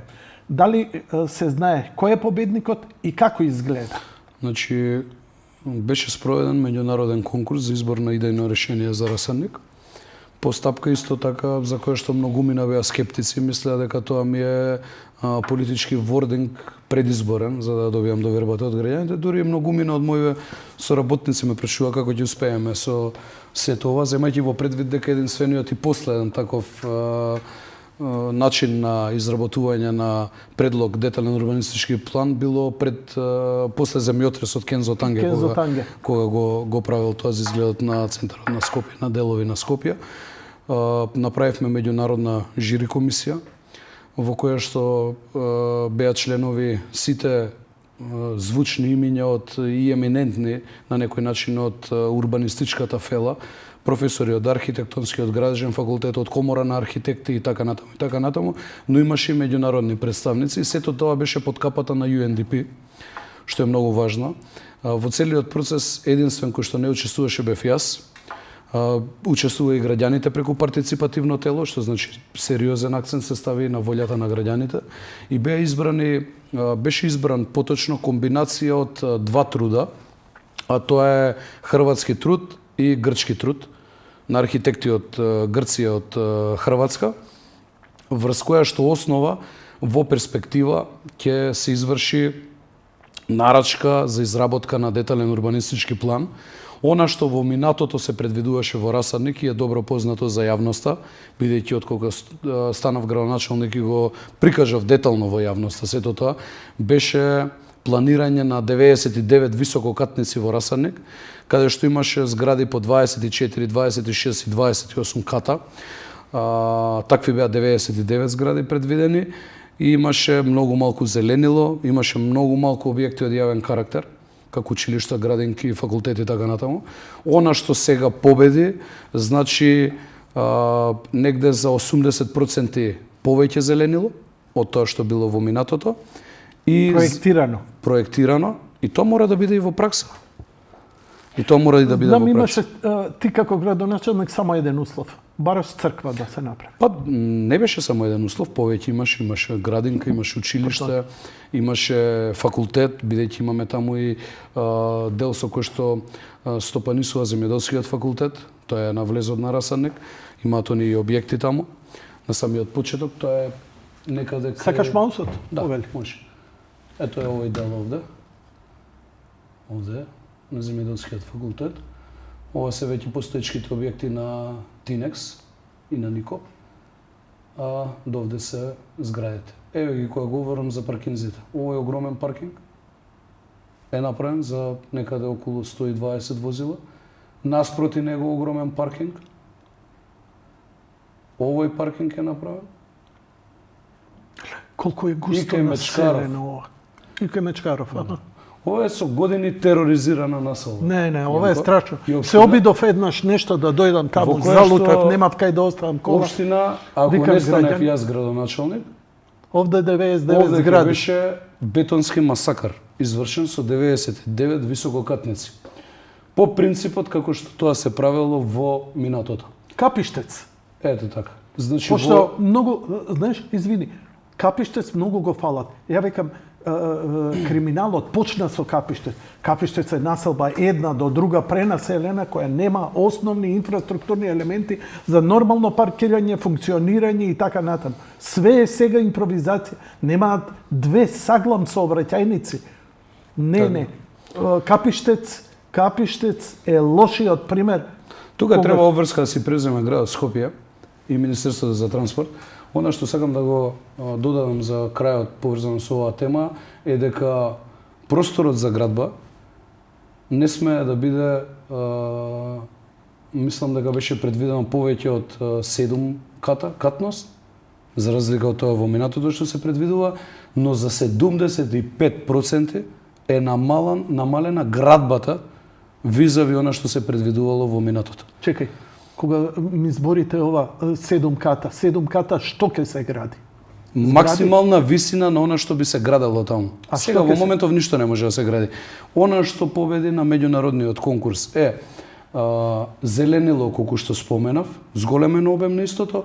Дали се знае кој е победникот и како изгледа? Значи, беше спроведен меѓународен конкурс за избор на идејно решение за Расадник. Постапка исто така за која што многумина беа скептици, мислеа дека тоа ми е политички вординг предизборен за да добијам довербата од граѓаните. Дури многумина од моите соработници ме прашува како ќе успееме со сето ова, земајќи во предвид дека единствениот и последен таков начин на изработување на предлог детален урбанистички план било пред после земјотресот Кензо Танге, кога го правил тоа за изгледот на центарот на Скопје, на делови на Скопје. Направивме меѓународна жири комисија во која што беа членови сите звучни имиња од и еминентни на некој начин од урбанистичката фела, професори од архитектонскиот градежен факултет, од комора на архитекти и така натаму, но имаше и меѓународни представници и сето тоа беше под капата на UNDP, што е многу важно. Во целиот процес единствен кој што не учествуваше бев јас. Учествува и граѓаните преку партиципативно тело, што значи сериозен акцент се стави на волјата на граѓаните и беше избран поточно комбинација од два труда, а тоа е хрватски труд и грчки труд на архитекти од Грција, од Хрватска, врз која што основа во перспектива ќе се изврши нарачка за изработка на детален урбанистички план. Она што во минатото се предвидуваше во Расадник и е добро познато за јавноста, бидејќи откога станав градоначалник и го прикажав детално во јавноста сето тоа, беше планирање на 99 висококатници во Расадник, каде што имаше згради по 24, 26 и 28 ката. Такви беа 99 згради предвидени и имаше многу малку зеленило, имаше многу малку објекти од јавен карактер, како училишта, градинки, факултети и така натаму. Она што сега победи, значи негде за 80% повеќе зеленило од тоа што било во минатото. И проектирано. И тоа мора да биде и во пракса. И тоа мора и да биде во пракса. Имаше ти како градоначалник само еден услов. Бараш црква да се направи. Па не беше само еден услов, повеќе имаше градинка, имаше училиште, имаше факултет, бидејќи имаме таму и дел со кој што стопанисува земјоделскиот факултет, тоа е на влезот на Расадник, имаат они и објекти таму. На самиот почеток тоа е некаде кај... Сакаш маусот? Да, може. Ето е овој дел овде. Овде на земјоделскиот факултет. Ова се веќе постоечките објекти на Тинекс и на Никоп, а довде се зградите. Еве ги кога говорам за паркинзите. Овој огромен паркинг е направен за некаде околу 120 возила. Наспроти него огромен паркинг. Овој паркинг е направен. Колку е густо населено ова. И кај Мечкаров, Ова е со години тероризирана населба. Не, ова е страшно. Се обидов еднаш нешто да дојдам таму, залутав, немав кај да оставам кола. Општина, ако не станев јас градоначалник, овде 99 овде згради. Беше бетонски масакар, извршен со 99 висококатници. По принципот како што тоа се правело во минатото. Капиштец. Ето така. Значи пошто многу, знаеш, извини, Капиштец многу го фалат. Ја викам, криминалот почна со Капиштец. Капиштец е населба една до друга пренаселена која нема основни инфраструктурни елементи за нормално паркирање, функционирање и така натаму. Све е сега импровизација. Немаат две саглам сообраќајници. Не. Капиштец е лошиот пример. Тука Кога? треба обврска да си преземе градот Скопје и Министерството за транспорт. Она што сакам да го додадам за крајот поврзано со оваа тема е дека просторот за градба не смее да биде, мислам дека беше предвидено повеќе од 7 катност, за разлика од тоа во минатото што се предвидува, но за 75% е намалена градбата визави она што се предвидувало во минатото. Чекај, кога ми зборите ова 7 ката, што ќе се гради? Максимална висина на она што би се градело таму. А сега во моментов ништо не може да се гради. Она што победи на меѓународниот конкурс е зеленило, колку што споменав, зголемен обем на истото,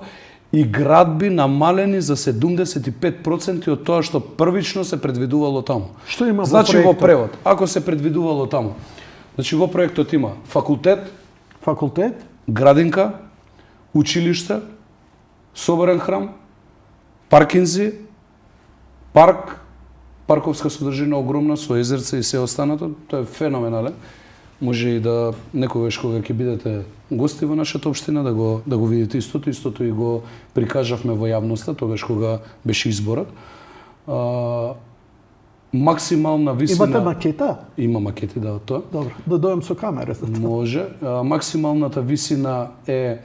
и градби намалени за 75% од тоа што првично се предвидувало таму. Што има во Значи проектот? во превод, ако се предвидувало таму, значи во проектот има факултет, градинка, училиште, соборен храм, паркинзи, парковска содржина огромна со езерце и се останато. Тоа е феноменален. Може и да некогаш кога ќе бидете гости во нашата општина да го видите истото и го прикажавме во јавноста тогаш кога беше изборот. Максимална висина. Имате макета? Има макети, да, од тоа. Добро, да дојам со камера за тоа. Може. Максималната висина е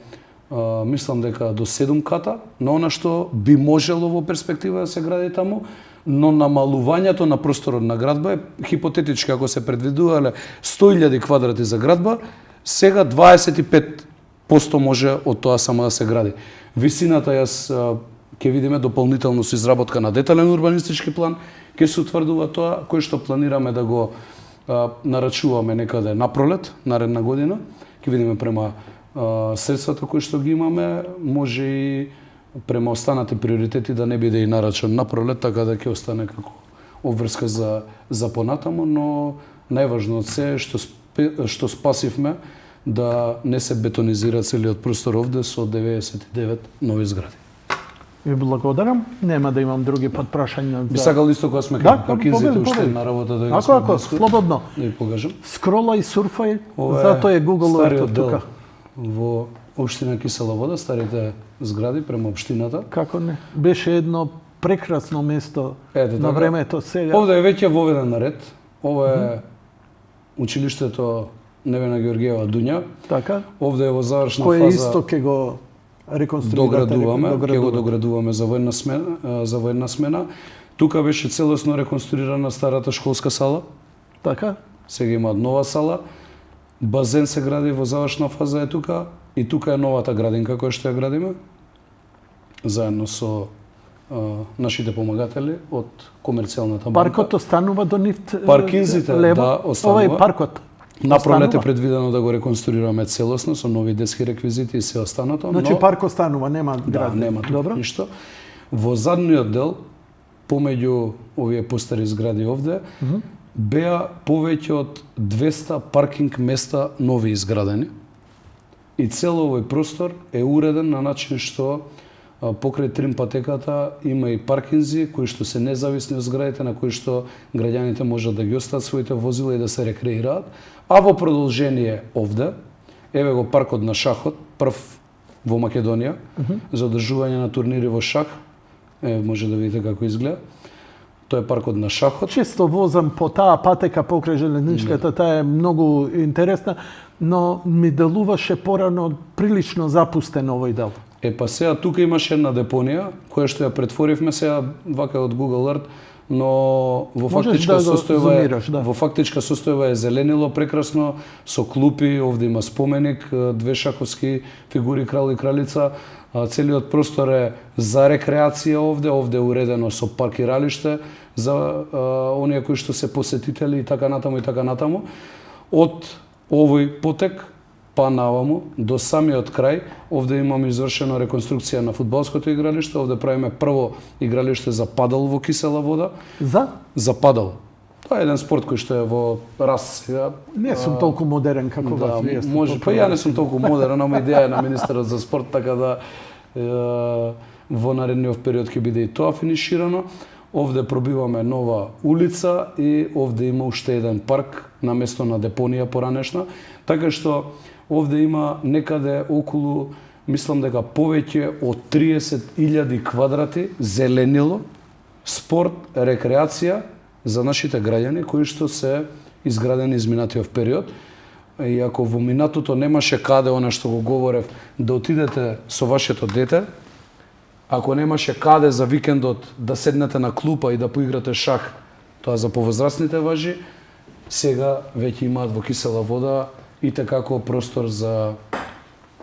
мислам дека до 7 ката, но она што би можело во перспектива да се гради таму, но намалувањето на просторот на градба е хипотетички, ако се предвидувале 100.000 квадрати за градба, сега 25% може од тоа само да се гради. Висината јас ќе видиме дополнително со изработка на детален урбанистички план, ќе се утврдува тоа кој што планираме да го нарачуваме некаде на пролет, наредна година. Ќе видиме према средствата кои што ги имаме, може и према останати приоритети да не биде и нарачен на пролет, така да ќе остане како обврска за понатамо, но најважно од се што спасивме да не се бетонизира целиот простор овде со 99 нови згради. Ви благодарам. Нема да имам други подпрашања. Би сакал исто кога сме Да, кај паркинзите уште победи. на работа да ги Ако, слободно. да ви покажам. Скролај, сурфај, Ова затоа е Google стариот Earth дел тука. во општина Кисела Вода, старите згради према општината. Како не? Беше едно прекрасно место Ете, на така. времето сега. Овде е веќе воведен на ред. Ова е училиштето Невена Георгиева Дуња. Така? Овде е во завршна Кој фаза. исто ќе го реконструирате? Ќе го доградуваме за военна смена. Тука беше целосно реконструирана старата школска сала. Така? Сега има нова сала. Базен се гради во завршна фаза е тука и тука е новата градинка која што ја градиме заедно со нашите помагатели од комерцијалната банка. Паркот останува до нив Паркинзите, лево? да, останува. Ова е паркот. На пролет е Останува? предвидено да го реконструираме целосно со нови детски реквизити и се останато. Значи но... парк останува, нема Да, град. нема тука Добро. ништо. Во задниот дел, помеѓу овие постари згради овде, беа повеќе од 200 паркинг места нови изградени. И цел овој простор е уреден на начин што покрај трим патеката има и паркинзи кои што се независни од зградите на кои што граѓаните можат да ги остават своите возила и да се рекреираат. А во продолжение овде, еве го паркот на шахот, прв во Македонија, за одржување на турнири во шах. Може да видите како изгледа. Тоа е паркот на шахот. Често возам по таа патека покрај железничката, таа е многу интересна, но ми делуваше порано прилично запустен овој дел. Па сега тука имаше една депонија која што ја претворивме сега вака од Google Earth, но во фактичка состојба е зеленило прекрасно со клупи, овде има споменик, две шаховски фигури крал и кралица. Целиот простор е за рекреација овде е уредено со паркиралиште за оние кои што се посетители и така натаму. Од овој потек па наваму до самиот крај, овде имаме извршена реконструкција на фудбалското игралиште, овде правиме прво игралиште за падал во Кисела Вода. За падал. Тоа е еден спорт кој што е во раст сега. Не сум толку модерен како да, вас. Вие сте може, па ја не сум толку модерен, ама идеја на министерот за спорт, така да во наредниот период ќе биде и тоа финиширано. Овде пробиваме нова улица и овде има уште еден парк на место на депонија поранешна, така што овде има некаде околу, мислам дека повеќе од 30.000 квадрати зеленило, спорт, рекреација за нашите граѓани кои што се изградени изминатиот период. И ако во минатото немаше каде она што го говорев да отидете со вашето дете, ако немаше каде за викендот да седнете на клупа и да поиграте шах, тоа за повозрастните важи, сега веќе имаат во Кисела вода и како простор за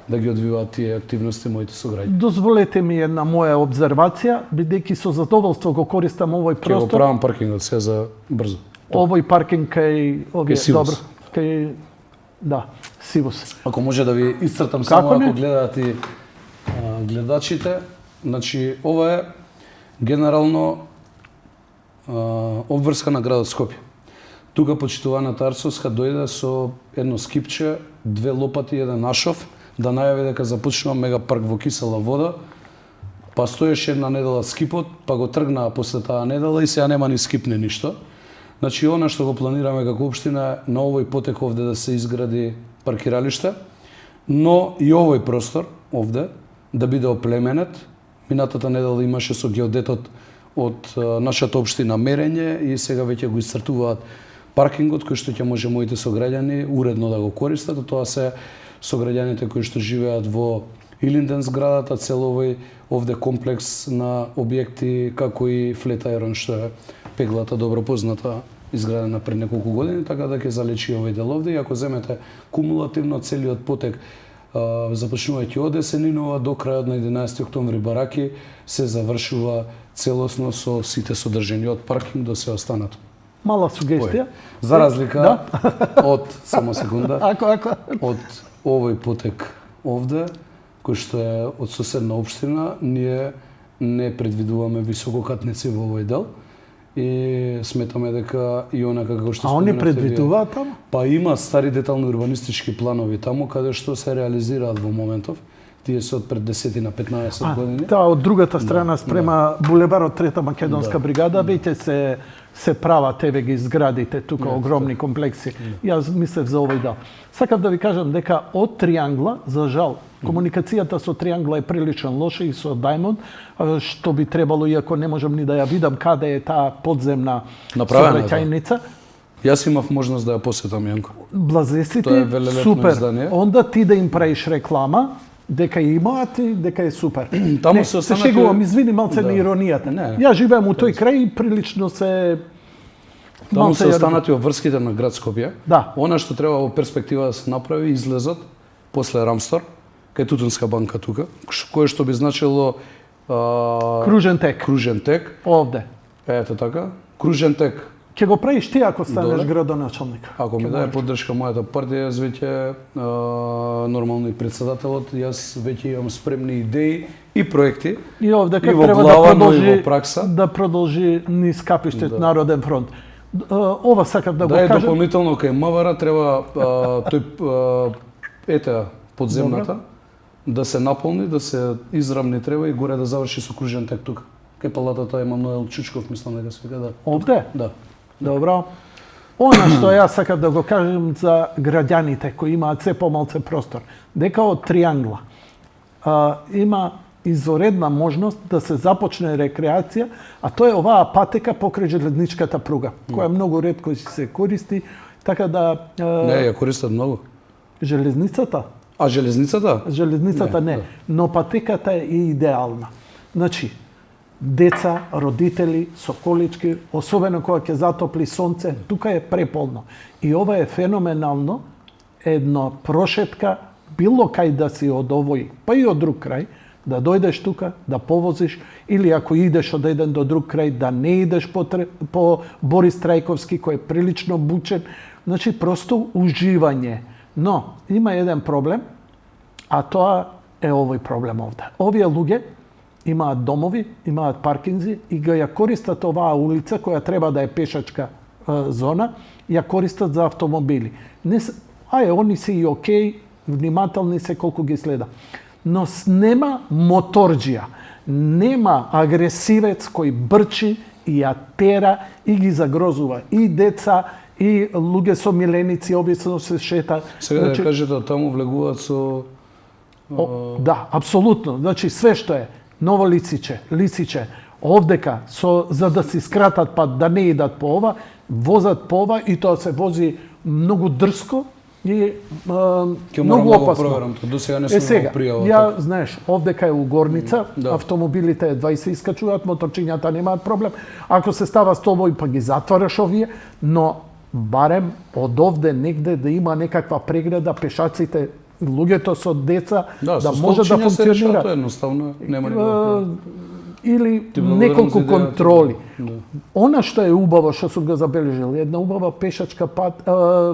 да ги одвиваат тие активности моите сограѓани. Дозволете ми една моја обзервација, бидејќи со задоволство го користам овој Ќе го простор. правам паркингот сега за брзо. Овој паркинг кај овие Сивус. добро, кај да, Сивус. Ако може да ви исцртам Како само не? ако гледаат и гледачите, значи ова е генерално обврска на градот Скопје. Тука почитуваната Арсовска дојде со едно скипче, 2 лопати и еден ашов, да најави дека започнува мегапарк во Кисела вода, па стоеше една недела скипот, па го тргнаа после таа недела и сега нема ни скип ни ништо. Значи, она што го планираме како општина е на овој потек овде да се изгради паркиралиште, но и овој простор овде да биде оплеменет. Минатата недела имаше со геодетот од нашата општина мерење и сега веќе го исцртуваат паркингот кој што ќе може моите сограѓани уредно да го користат, а тоа се сограѓаните кои што живеат во Илинден зградата, цел овој овде комплекс на објекти како и Флет Аерон што е пеглата добро позната, изградена пред неколку години, така да ќе залечи овој дел овде. И ако земете кумулативно целиот потек, започнувајќи од Есенинова до крајот на 11 октомври бараки, се завршува целосно со сите содржини од паркинг до се останато. Мала сугестија. За разлика Да. од, само секунда, Ако. од овој потек овде, кој што е од соседна општина, ние не предвидуваме висококатници во овој дел и сметаме дека и онака како што А они споменавте вие, предвидуваат таму? па има стари детални урбанистички планови таму каде што се реализираат во моментов. Тие се од пред 10 на 15 години. Таа од другата страна спрема булеварот Трета македонска бригада, веќе се прават еве ги зградите тука, огромни комплекси. Јас мислев за овој дел. Сакав да ви кажам дека од Триангла, за жал, комуникацијата со Триангла е прилично лоша и со Дајмонд, што би требало, иако не можам ни да ја видам каде е таа подземна Направена е, сообраќајница. Јас имав можност да ја посетам, Јанко. Тоа е Блазесите, велелепно супер. издание. Онда ти да им правиш реклама, дека имаат и дека е супер. Таму Не, се се останати- шегувам, извини малце на Да. иронијата. Не. Ја живеам у тој крај и прилично се Таму малце се ја- останати обврските на град Скопје. Да. Она што треба во перспектива да се направи излезот после Рамстор, кај Тутунска банка тука, кое што би значило Кружен тек. кружен тек. Овде. Ето така. Кружен тек. Ќе го правиш ти ако станеш Доле. градоначалник. Ако ми даде поддршка мојата партија, јас веќе нормално и председателот, јас веќе имам спремни идеи и проекти. И овде И како во треба глава, да но и продолжи во пракса. да продолжи низ капиштето Народен фронт. Ова сакав да го Да е кажам. дополнително кај МВР треба тој ета подземната да се наполни, да се израмни треба и горе да заврши со кружен тек тука. Кај палатата има Ноел Чучков, мислам дека се вика, да. Овде? Да. Добро. Она што јас сакав да го кажам за граѓаните кои имаат се помалце простор, дека од Триангла има изоредна можност да се започне рекреација, а тоа е оваа патека покрај железничката пруга, која многу ретко се користи, така да Не, ја користат многу. железницата, А железницата? железницата не, да. но патеката е идеална. Значи, деца, родители, со колички, особено кога ќе затопли сонце, тука е преполно. И ова е феноменално, едно прошетка, било кај да си од овој, па и од друг крај, да дојдеш тука, да повозиш, или ако идеш од еден до друг крај, да не идеш по Борис Трајковски, кој е прилично бучен. Значи, просто уживање. Но, има еден проблем, а тоа е овој проблем овде. Овие луѓе имаат домови, имаат паркинзи и ја користат оваа улица која треба да е пешачка зона, ја користат за автомобили. Они се и окей, внимателни се колку ги следа. Но нема моторџија, нема агресивец кој брчи и ја тера и ги загрозува и деца, и луѓе со миленици обично се шета. Сега да кажете, таму влегуваат со... Да, апсолутно. Значи све што е Ново Лициче, овдека, за да си скратат пат, да не идат по ова, возат по ова и тоа се вози многу дрско и многу опасно. До сега не сум го пријавил. Ја, знаеш, овдека е угорница, автомобилите едва и се искачуваат, моторчињата немаат проблем. Ако се става столбови, па ги затвараш овие, но барем од овде негде да има некаква преграда, пешаците, луѓето со деца, да може да функционира. Тоа едноставно нема никаква. Или неколку контроли. Она што е убаво, што сум го забележил, една убава пешачка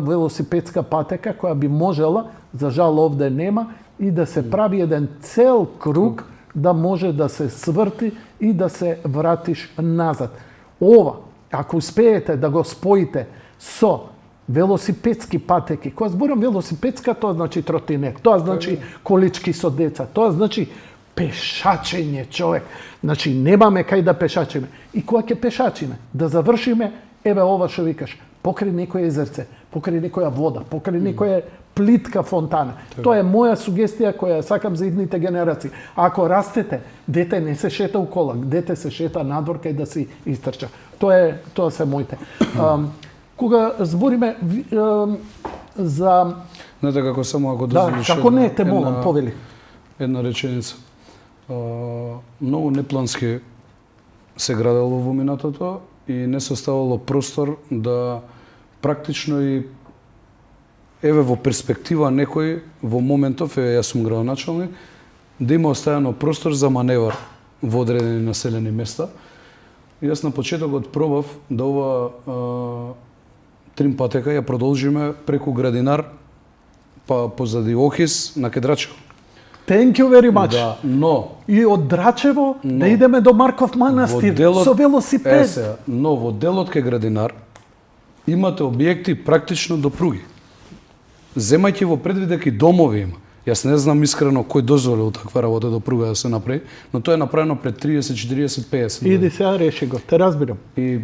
велосипедска патека која би можела, за жал овде нема, и да се прави еден цел круг да може да се сврти и да се вратиш назад. Ова, ако успеете да го споите со велосипедски патеки, кога зборам велосипедска, тоа значи тротинет, тоа значи колички со деца, тоа значи пешачење, човек. Значи, немаме кај да пешачиме. И кога ќе пешачиме, да завршиме, еве ова што викаш, покрај некој езерце, покрај некоја вода, покрај некоја плитка фонтана. Тоа е моја сугестија која сакам за идните генерации. Ако растете, дете не се шета у кола, дете се шета надвор кај да си истрча. Тоа се моите. Кога збориме за... Знаете како само ако дозволиш... Да, како не, те молам, повели. Една реченица. Многу неплански се градело во минатото и не се оставало простор да практично и еве во перспектива некој во моментов, јас сум градоначалник, да има оставено простор за маневар во одредени населени места. И јас на почетокот пробав да ова трим патека ја продолжиме преку Градинар, па позади Охис на Кедрачево. Thank you very much. Да, но... И од Драчево да идеме до Марков манастир со велосипед. Но во делот кај Градинар имате објекти практично до пруги. Земајќи во предвид дека и домови има. Јас не знам искрено кој дозволил таква работа до пруга да се направи, но тоа е направено пред 30, 40, 50. Иди сега реши го, те разбирам. И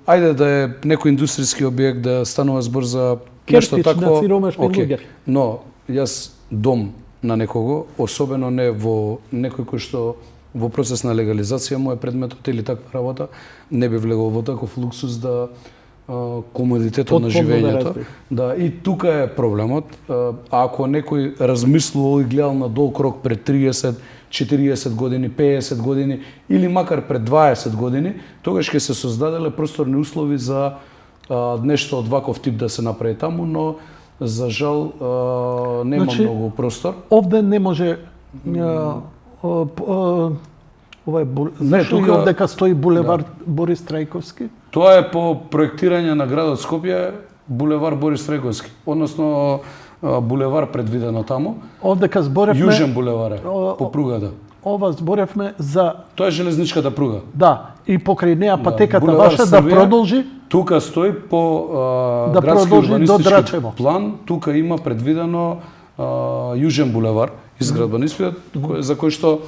ајде да е некој индустријски објект, да станува збор за нешто такво. Okay. Но јас дом на некого, особено не во некој кој што во процес на легализација му е предметот или таква работа, не би влегол во таков луксус да комодитетот на живењето. Да, и тука е проблемот. Ако некој размислувал и гледал на долг рок пред 30, 40 години, 50 години или макар пред 20 години, тогаш ќе се создаделе просторни услови за нешто од ваков тип да се направи таму, но за жал нема многу простор. Овде не може ова е тука овдека стои булевар Борис Трајковски. Тоа е по проектирање на градот Скопје булевар Борис Трајковски, односно булевар предвидено таму. Овдека зборевме Јужен булевар е по пругата. Ова зборевме за... Тоа е железничката пруга. Да, и покрај неа патеката ваша да продолжи. Тука стои по да градски урбанистички план. Тука има предвидено Јужен булевар, изградба за кој што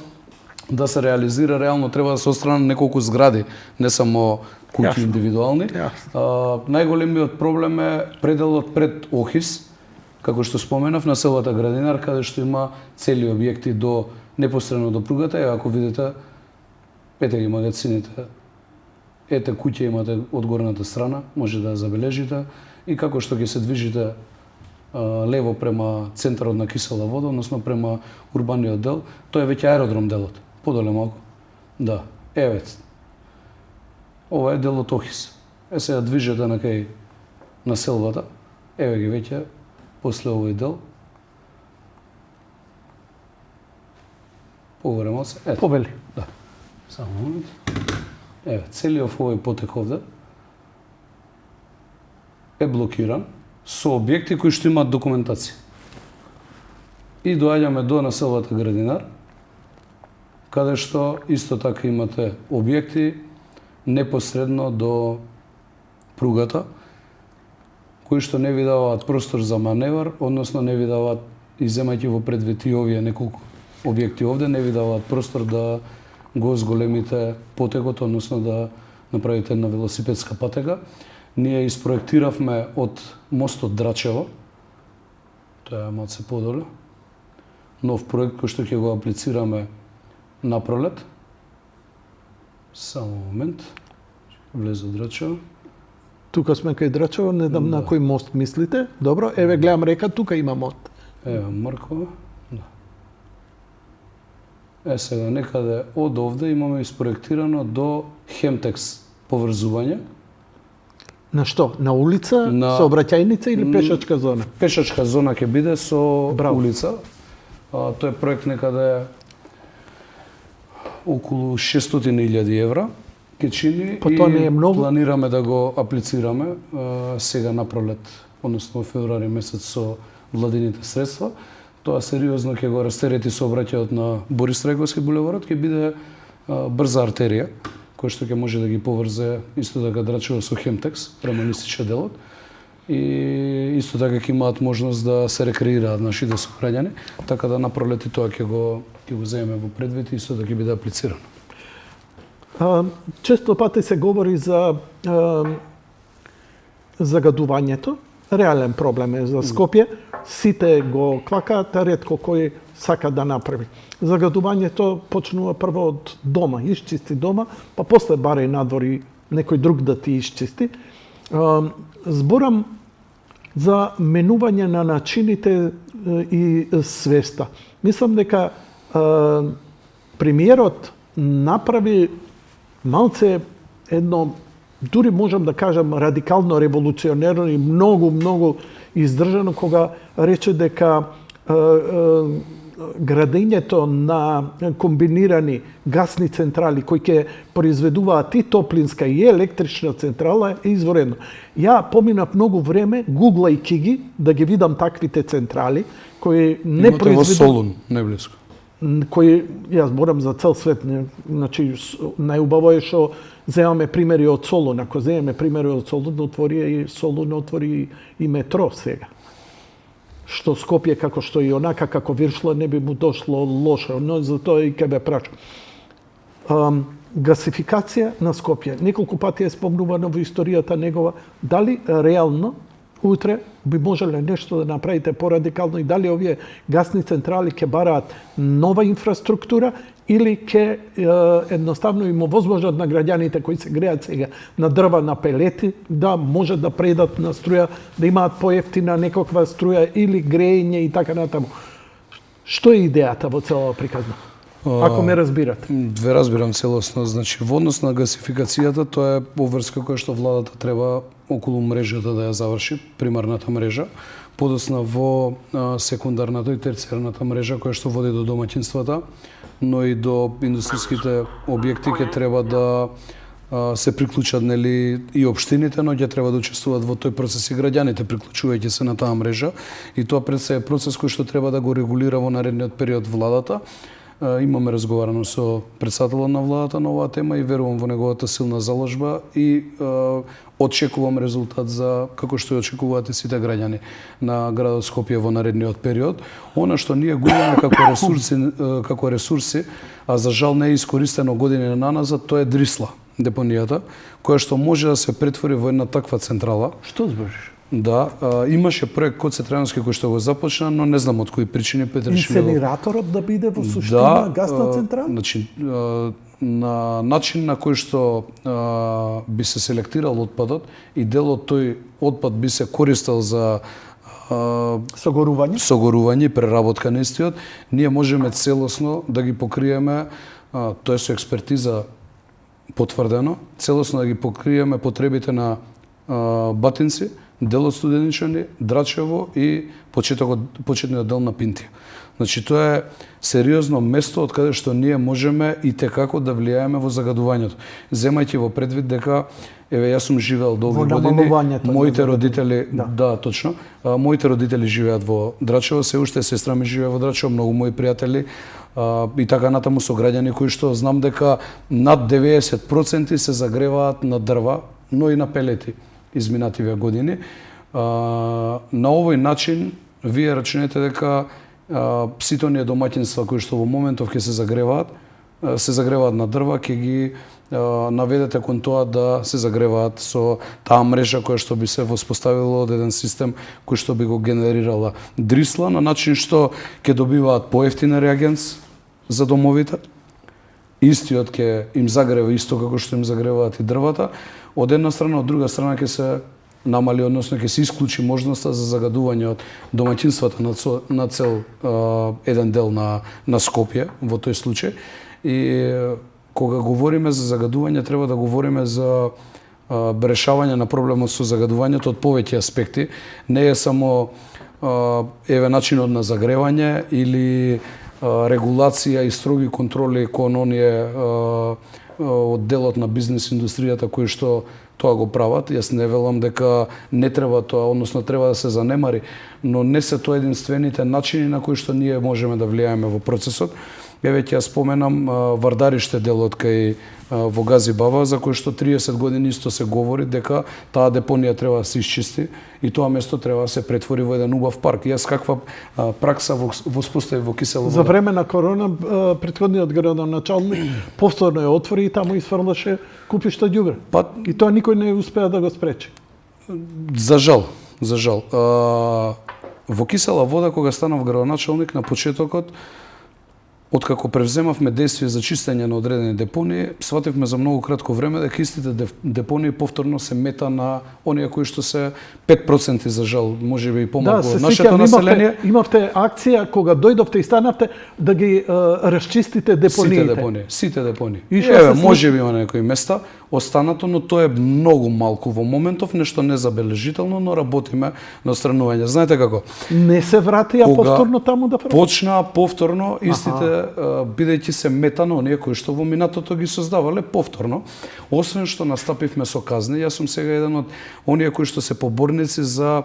да се реализира реално треба да се отстранат неколку згради, не само куќи индивидуални. Најголемиот проблем е пределот пред Охис, како што споменав, на селата Градинар, каде што има цели објекти до непосредно до пругата, и ако видите, ете ги магазините, ете куќа имате од горната страна, може да ја забележите, и како што ќе се движите лево према центарот на кисела вода, односно према урбаниот дел, тоа е веќе аеродром делот, подоле малку. Да, еве. Ова е делот Охис. Сега движете на кај населбата, еве ги веќе после овој дел. Поговорим малце. Ето. Повели. Да. Само момент. Еве, целиот овој потек овде е блокиран со објекти кои што имаат документација. И доаѓаме до населбата Градинар, каде што исто така имате објекти непосредно до пругата, кои што не ви даваат простор за маневар, односно не ви даваат, иземајќи во предвид и овие неколку објекти овде, не ви даваат простор да го зголемите потекот, односно да направите една велосипедска патека. Ние испроектиравме од мостот Драчево, тоа е малце подоле, нов проект кој што ќе го аплицираме на пролет. Само момент, влезе Драчево. Тука сме кај Драчево, не знам на кој мост мислите. Добро, еве гледам река, тука има мост. Еве Маркова. Да. Сега некаде од овде имаме испроектирано до Хемтекс поврзување. На што? На улица, на сообраќајница или пешачка зона? Пешачка зона ќе биде со Браво. улица. Тој е проект некаде околу 600.000 евра. Ке чини Па тоа не е многу. Планираме да го аплицираме сега на пролет, односно во февруари месец со владините средства. Тоа сериозно ќе го растерети сообраќајот на Борис Трајковски булеварот, ќе биде брза артерија кој што ќе може да ги поврзе исто така Драчево со Хемтекс, према Нистиче делот. И исто така ќе имаат можност да се рекреираат нашите сограѓани, така да на пролет и тоа ќе го земеме во предвид и исто да ќе биде аплицирано. Често пати се говори за загадувањето. Реален проблем е за Скопје. Сите го квакаат, ретко кој сака да направи. Загадувањето почнува прво од дома, исчисти дома, па после бара и надвори некој друг да ти исчисти. Зборам за менување на начините и свеста. Мислам дека премиерот направи малце едно, дури можам да кажам, радикално револуционерно и многу издржано кога рече дека градењето на комбинирани гасни централи кои ќе произведуваат и топлинска и електрична централа е изворено. Ја поминав многу време гуглајќи ги да ги видам таквите централи кои не Имате во Солун, не близко. Кои јас зборам за цел свет, значи најубаво е што земаме примери од Солун. Ако земеме примери од Солун, отвори и метро сега. Што Скопје како што и онака како виршло не би му дошло лошо, но за тоа и ке бе прашам. Гасификација на Скопје. Неколку пати е спомнувано во историјата негова. Дали реално утре би можеле нешто да направите порадикално и дали овие гасни централи ќе бараат нова инфраструктура или ќе едноставно им овозможат на граѓаните кои се греат сега на дрва, на пелети, да можат да предат на струја, да имаат поевтина некаква струја или грејење и така натаму. Што е идејата во целава приказна? Ако ме разбирате. Ве разбирам целосно. Значи, во однос на гасификацијата, тоа е обврска која што владата треба околу мрежата да ја заврши, примарната мрежа, подосна во секундарната и терцијарната мрежа која што води до домаќинствата, но и до индустријските објекти ќе треба да се приклучат нели и општините, но ќе треба да учествуваат во тој процес и граѓаните приклучувајќи се на таа мрежа, и тоа пред се е процес кој што треба да го регулира во наредниот период владата. Имаме разговарано со претседателот на владата на оваа тема и верувам во неговата силна заложба и очекувам резултат за како што и очекуваат сите граѓани на градот Скопје во наредниот период. Она што ние го имаме како ресурси, а за жал не е искористено години наназад, тоа е Дрисла, депонијата, која што може да се претвори во една таква централа. Што збориш? Да, имаше проект Коце Трајански кој што го започна, но не знам од кои причини Петар Шмилов. Инсенераторот да биде во суштина гасна централа? Значи, на начин на кој што би се селектирал отпадот и дел од тој отпад би се користел за согорување и преработка на истиот, ние можеме целосно да ги покриеме, тоа е со експертиза потврдено, целосно да ги покриеме потребите на Батинци, дел од Студеничани, Драчево и почетниот дел на Пинтија. Значи, тоа е сериозно место од каде што ние можеме и текако да влијаеме во загадувањето. Земајќи во предвид дека, еве, јас сум живеел долги години, моите родители, да, точно, моите родители живеат во Драчево, се уште сестра ми живее во Драчево, многу мои пријатели и така натаму со граѓани кои што знам дека над 90% се загреваат на дрва, но и на пелети изминативе години. На овој начин, вие рачунете дека сите оние домаќинства кои што во моментов ќе се загреваат на дрва, ќе ги наведете кон тоа да се загреваат со таа мрежа која што би се воспоставила од еден систем кој што би го генерирала дрисла на начин што ќе добиваат поевтин реагенс за домовите. Истиот ќе им загрева исто како што им загреваат и дрвата. Од една страна, од друга страна ќе се намали, односно ќе се исклучи можноста за загадување од домаќинствата на цел еден дел на Скопје во тој случај. И кога говориме за загадување, треба да говориме за решавање на проблемот со загадувањето од повеќе аспекти. Не е само начинот на загревање или регулација и строги контроли кон оние од делот на бизнес индустријата кои што тоа го прават. Јас не велам дека не треба тоа, односно треба да се занемари, но не се тоа единствените начини на кои што ние можеме да влијаеме во процесот. Веќе ја споменам Вардариште делот кај во Газибаба, за кој што 30 години исто се говори дека таа депонија треба да се исчисти и тоа место треба да се претвори во еден убав парк. Јас каква пракса воспостави во Кисела За време на корона претходниот градоначалник повторно ја отвори и таму изфрлаше купишта ѓубре. И тоа никој не успеа да го спречи. За жал. Во Кисела Вода, кога станав градоначалник на почетокот, откако превземавме действие за чистење на одредени депонии, свативме за многу кратко време дека истите депонии повторно се мета на оние кои што се 5% за жал, можеби и помалку од нашето население. Имавте акција кога дојдовте и станавте да ги расчистите депониите. Сите депонии. Еве, можеби има некои места останато, но тоа е многу малку во моментов, нешто незабележително, но работиме на отстранување. Знаете како? Не се вратија повторно таму да почнаа повторно истите бидејќи се мета на оние кои што во минатото ги создавале повторно. Освен што настапивме со казни, јас сум сега еден од оние кои што се поборници за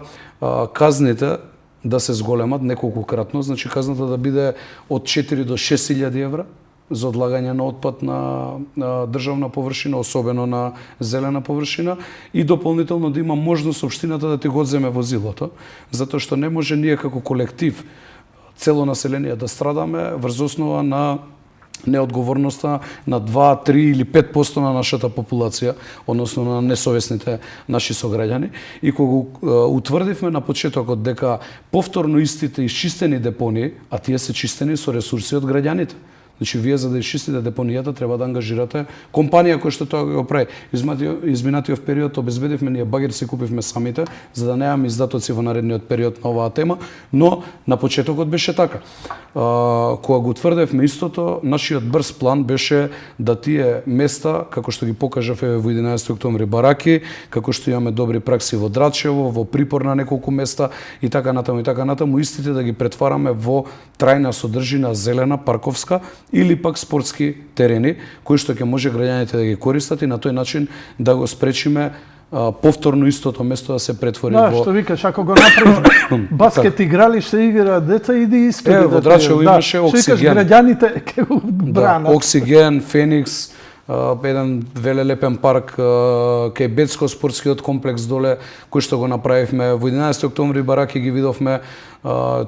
казните да се зголемат неколкукратно, значи казната да биде од 4 до 6.000 евра за одлагање на отпад на државна површина, особено на зелена површина, и дополнително да има можност општината да ти го одземе возилото, затоа што не може ние како колектив цело население да страдаме врз основа на неодговорноста на 2, 3 или 5% на нашата популација, односно на несовесните наши сограѓани. И кога утврдивме на почетокот дека повторно истите изчистени депонии, а тие се чистени со ресурси од граѓаните. Значи, вие за да изчистите депонијата треба да ангажирате компанија која што тоа го прави. Изминатиот период обезбедивме, ние багери си купивме самите, за да немаме издатоци во наредниот период на оваа тема, но на почетокот беше така. Кога го утврдевме истото, нашиот брз план беше да тие места, како што ги покажав во 11 октомври бараки, како што имаме добри пракси во Драчево, во Припор на неколку места и така натаму, истите да ги претвараме во трајна содржина зелена, парковска, или пак спортски терени, кои што ќе може граѓаните да ги користат и на тој начин да го спречиме повторно истото место да се претвори во... Да, што викаш, ако го направиш баскет игралиште, игра деца, иди испеди. Во Драчево имаше Оксиген. Што викаш, граѓаните ќе го бранат. Оксиген, Феникс, еден велелепен парк кај Бецко спортскиот комплекс доле, кој што го направивме во 11 октомври бараки, ги видовме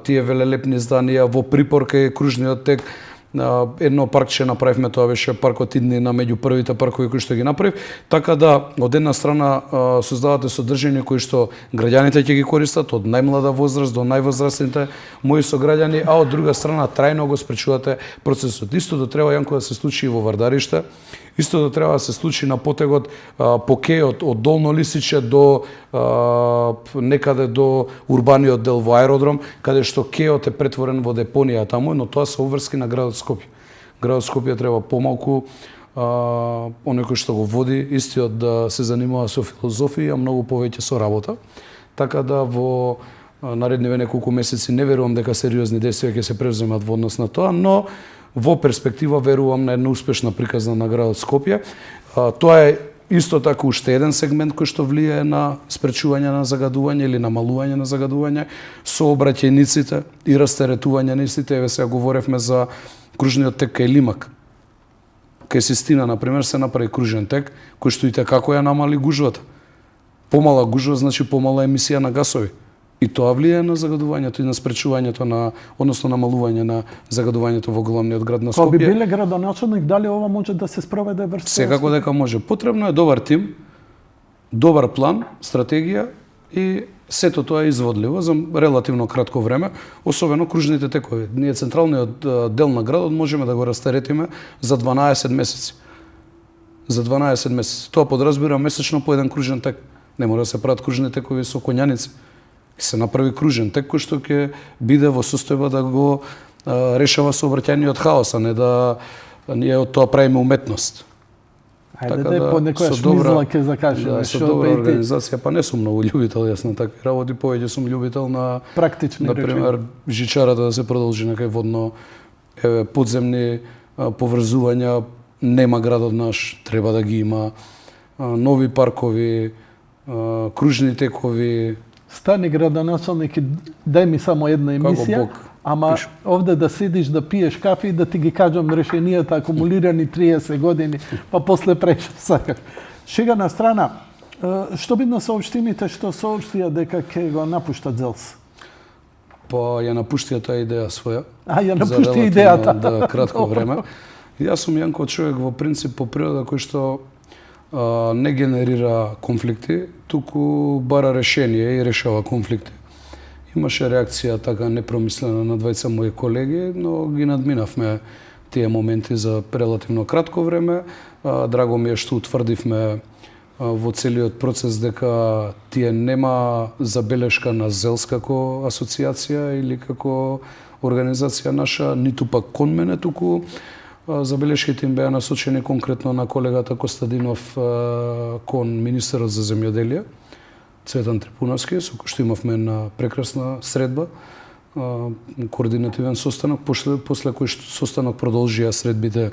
тие велелепни зданија во Припор кај кружниот тек. Едно паркче направивме, тоа беше паркот идни на меѓу првите паркови кои што ги направив, така да од една страна создавате содржини кои што граѓаните ќе ги користат од најмлада возраст до највозрастните мои сограѓани, а од друга страна трајно го спречувате процесот. Истото треба Јанко да се случи и во Вардариште. Истото треба да се случи на потегот по кејот од Долно Лисиче до некаде до урбаниот дел во аеродром, каде што кејот е претворен во депонија таму, но тоа се обврски на градот Скопје. Градот Скопје треба помалку оној кој што го води истиот да се занимава со филозофија, многу повеќе со работа. Така да во наредниве неколку месеци не верувам дека сериозни действија ќе се превземат во однос на тоа, но во перспектива верувам на една успешна приказна на градот Скопје. Тоа е исто така уште еден сегмент кој што влијае на спречување на загадување или намалување на загадување, сообраќајниците и растеретување на истите. Еве сега говоревме за кружниот тек кај Лимак. Кај Систина, например, се направи кружен тек кој што и како ја намали гужвата. Помала гужва значи помала емисија на гасови. И тоа влијае на загадувањето и на спречувањето на, односно намалување на загадувањето во главниот град на Кога би Скопје. биле градоначалник, дали ова може да се спроведе врз Секако дека може. Потребно е добар тим, добар план, стратегија и сето тоа е изводливо за релативно кратко време, особено кружните текови. Ние централниот дел на градот можеме да го растеретиме за 12 месеци. За 12 месеци. Тоа подразбира месечно по еден кружен тек. Не мора да се прават кружни текови со конјаници. Ќе се направи кружен тек кој што ќе биде во состојба да го решава сообраќајниот хаос, а не да ние од тоа правиме уметност. Ајде да по некоја шмизла ќе закажеме. Да, со добра организација, па не сум многу љубител јас на такви работи, повеќе сум љубител на практични речени. Например, жичарата да се продолжи некај водно подземни поврзувања, нема градот наш, треба да ги има нови паркови, кружни текови. Стани градоначалник и дај ми само една емисија, ама овде да седиш да пиеш кафе и да ти ги кажам решенијата акумулирани 30 години, па после преш сакаш. Шега на страна, што бидно со општините што соопштија дека ќе го напуштат ЗЕЛС? Па ја напуштија таа идеја своја. Ја напушти идејата. Да, кратко време. Јас сум Јанко човек во принцип по природа кој што не генерира конфликти, туку бара решение и решава конфликти. Имаше реакција така непромислена на двајца мои колеги, но ги надминавме тие моменти за релативно кратко време. Драго ми е што утврдивме во целиот процес дека тие нема забелешка на ЗЕЛС како асоциација или како организација наша, ниту пак кон мене, туку забелешките им беа насочени конкретно на колегата Костадинов кон министерот за земјоделие, Цветан Трипуновски, со кој што имавме една прекрасна средба, координативен состанок, после кој состанок продолжија средбите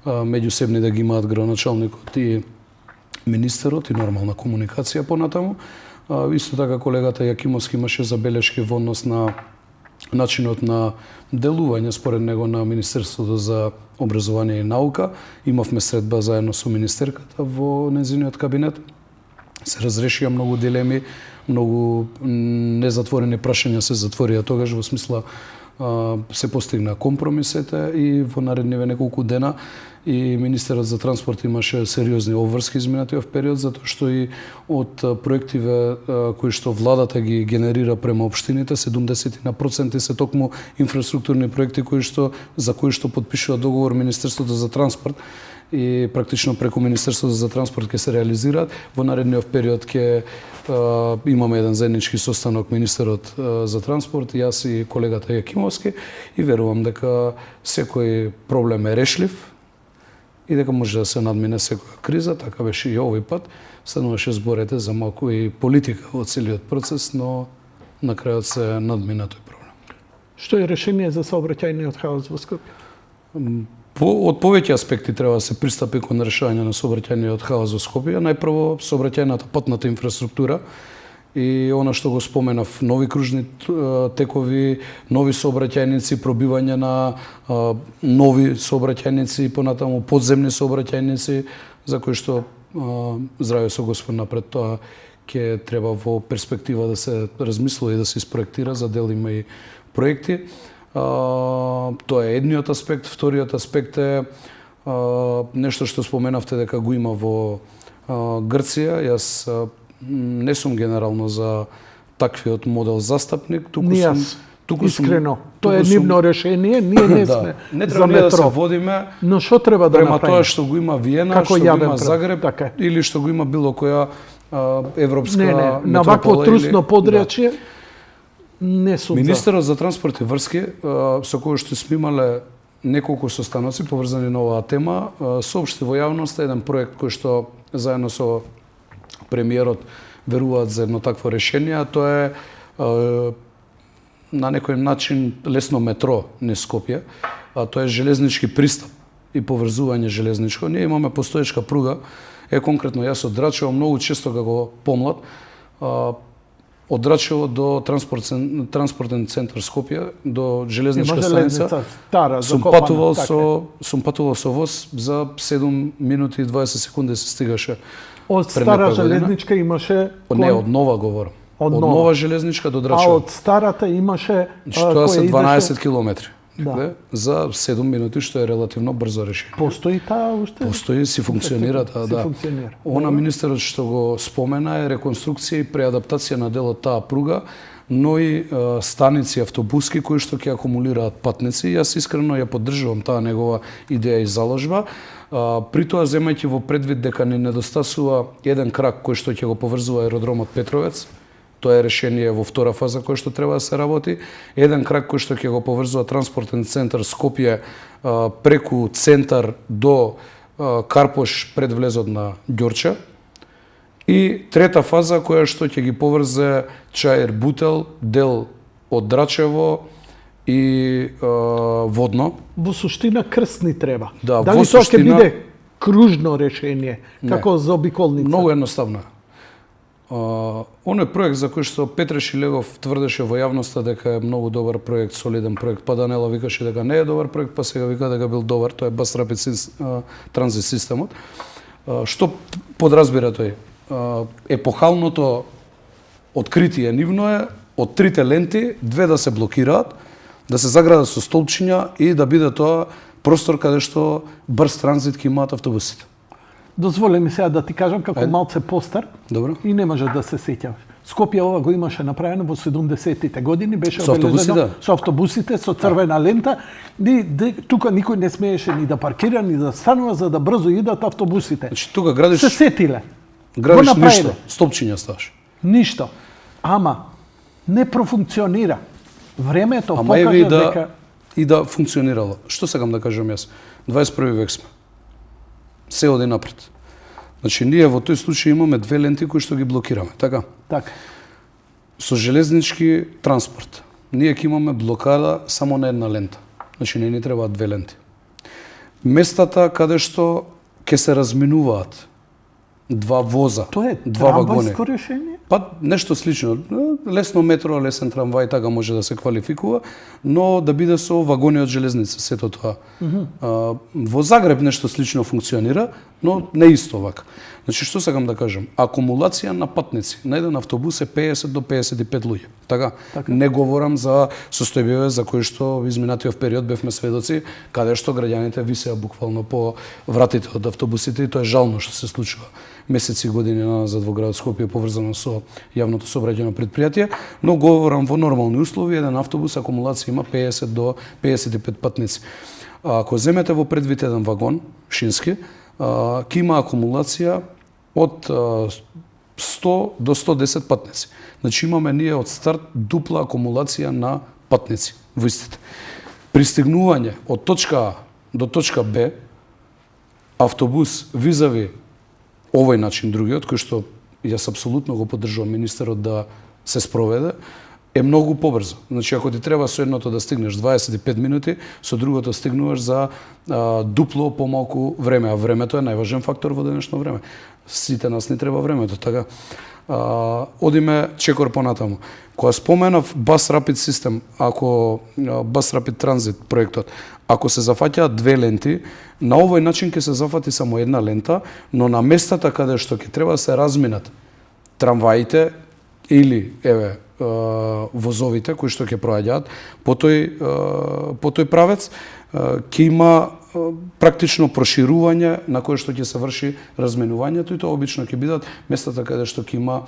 меѓусебни да ги имаат градоначалникот и министерот и нормална комуникација понатаму. Исто така колегата Јакимовски имаше забелешки во однос на начинот на делување според него на Министерството за образование и наука. Имавме средба заедно со министерката во нејзиниот кабинет. Се разрешија многу дилеми, многу незатворени прашања се затворија тогаш, во смисла се постигна компромисите и во наредниве неколку дена и министерот за транспорт имаше сериозни обврски изминати во период, затоа што и од проективе кои што владата ги генерира према општините, 70% се токму инфраструктурни проекти за кои што потпишува договор Министерството за транспорт и практично преку Министерството за транспорт ќе се реализираат. Во наредниот период ќе имаме еден заеднички состанок министерот за транспорт, јас и колегата Јакимовски, и верувам дека секој проблем е решлив и дека може да се надмине секоја криза. Така беше и овој пат. Стануваше зборете за малку и политика во целиот процес, но на крајот се надмина тој проблем. Што е решение за сообраќајниот хаос во Скопје? Од повеќе аспекти треба да се пристапи кон решавање на сообраќајниот хаос во Скопје. Најпрво сообраќајната патната инфраструктура и она што го споменав, нови кружни текови, нови сообраќајници, пробивање на нови сообраќајници и понатаму подземни сообраќајници, за кои што здраве со Господ напред, тоа ќе треба во перспектива да се размислува и да се испроектира, за дел има и проекти. Тоа е едниот аспект. Вториот аспект е нешто што споменавте дека го има во Грција. Јас не сум генерално за таквиот модел застапник, искрено. Тоа е нивно решение, ние не сме не за треба да се метро. водиме. Но што треба да према направиме? тоа што го има Виена, Како што го јавен има прев- Загреб така е. или што го има било која европска На метропола вакво трусно или- подречје не сум за. Министерот за транспорт и врски, со кој што сме имале неколку состаноци поврзани на оваа тема, соопшти во јавноста еден проект кој што заедно со премиерот веруваат за едно такво решение, а тоа е на некој начин лесно метро низ Скопје, а тоа е железнички пристап и поврзување железничко. Ние имаме постоечка пруга, конкретно јас од Драчево многу често како помлад, од Драчево до транспортен центар Скопје, до железничка станица, сум патувал со воз за 7 минути и 20 секунди се стигаше. Од стара железничка имаше Не, од нова говорам. Од нова железничка до А Драчево. од старата имаше Што се која 12 идеше... километри. Да. За 7 минути, што е релативно брзо решение. Постои таа уште? Постои, си функционира таа, да. Функционира. Она министерот што го спомена е реконструкција и преадаптација на дел од таа пруга, но и станици автобуски кои што ќе акумулираат патници. Јас искрено ја поддржувам таа негова идеја и заложба. При тоа, земајќи во предвид дека не недостасува еден крак кој што ќе го поврзува аеродромот Петровец, тоа е решение во втора фаза кој што треба да се работи. Еден крак кој што ќе го поврзува транспортен центар Скопје преку центар до Карпош пред влезот на Ѓорча. И трета фаза која што ќе ги поврзе Чаир Бутел, дел од Драчево и Водно. Во суштина крстни треба. Да, Дали во тоа ќе суштина- биде кружно решение, како за обиколница? Многу едноставно е. Оној проект за кој што Петре Шилегов тврдеше во јавноста дека е многу добар проект, солиден проект, па Данела викаше дека не е добар проект, па сега вика дека бил добар, тоа е Bus Rapid Transit системот. Што подразбира тој? Епохалното откритие нивно е од трите ленти, две да се блокираат, да се заградат со столпчиња и да биде тоа простор каде што брз транзит ќе имаат автобусите. Дозволи ми сега да ти кажам како малце постар Добро. и не може да се сеќаваш. Скопје ова го имаше направено во 70-тите години, беше Со автобусите? обележено со автобусите, со црвена лента. Тука никој не смееше ни да паркира, ни да станува за да брзо идат автобусите. Значи тука градиш Се сетиле. Градиш Го направиле. ништо, столпчиња ставаш. Ништо. Ама не профункционира. Времето Ама еве и покажа да дека и да функционирало. Што сакам да кажам јас? 21 век сме. Се оди напред. Значи ние во тој случај имаме две ленти кои што ги блокираме, така? така. Со железнички транспорт. Ние ќе имаме блокада само на една лента. Значи не ни требаат две ленти. Местата каде што ќе се разминуваат два воза, Тоа е два вагони. трамвајско решение? Па нешто слично. Лесно метро, лесен трамвај, така може да се квалификува, но да биде со вагони од железница, сето тоа. Во Загреб нешто слично функционира, но не исто вака. Значи, што сакам да кажам? Акумулација на патници на еден автобус е 50 до 55 луѓе. Така? Не говорам за состојбиве за кои што изминатиот период бевме сведоци, каде што граѓаните висеа буквално по вратите од автобусите и тоа е жално што се случува месеци и години назад во градот Скопје поврзано со јавното сообраќајно предпријатие, но говорам во нормални услови, еден автобус акумулација има 50 до 55 патници. Ако земете во предвид еден вагон, шински, ќе има акумулација од 100 до 110 патници. Значи имаме ние од старт дупла акумулација на патници во истите. Пристигнување од точка А до точка Б, автобус визави овој начин другиот, кој што јас апсолутно го поддржувам министерот да се спроведе, е многу побрзо. Значи, ако ти треба со едното да стигнеш 25 минути, со другото стигнуваш за дупло помалку време, а времето е најважен фактор во денешно време. Сите нас не треба времето, така. Одиме чекор понатаму. Кога споменав Bus Rapid System, ако Bus Rapid Transit проектот, ако се зафаќаат две ленти, на овој начин ќе се зафати само една лента, но на местата каде што ќе треба да се разминат трамваите или возовите кои што ќе проаѓаат по тој правец, ќе има практично проширување на кое што ќе се врши разменувањето и тоа обично ќе бидат местата каде што ќе има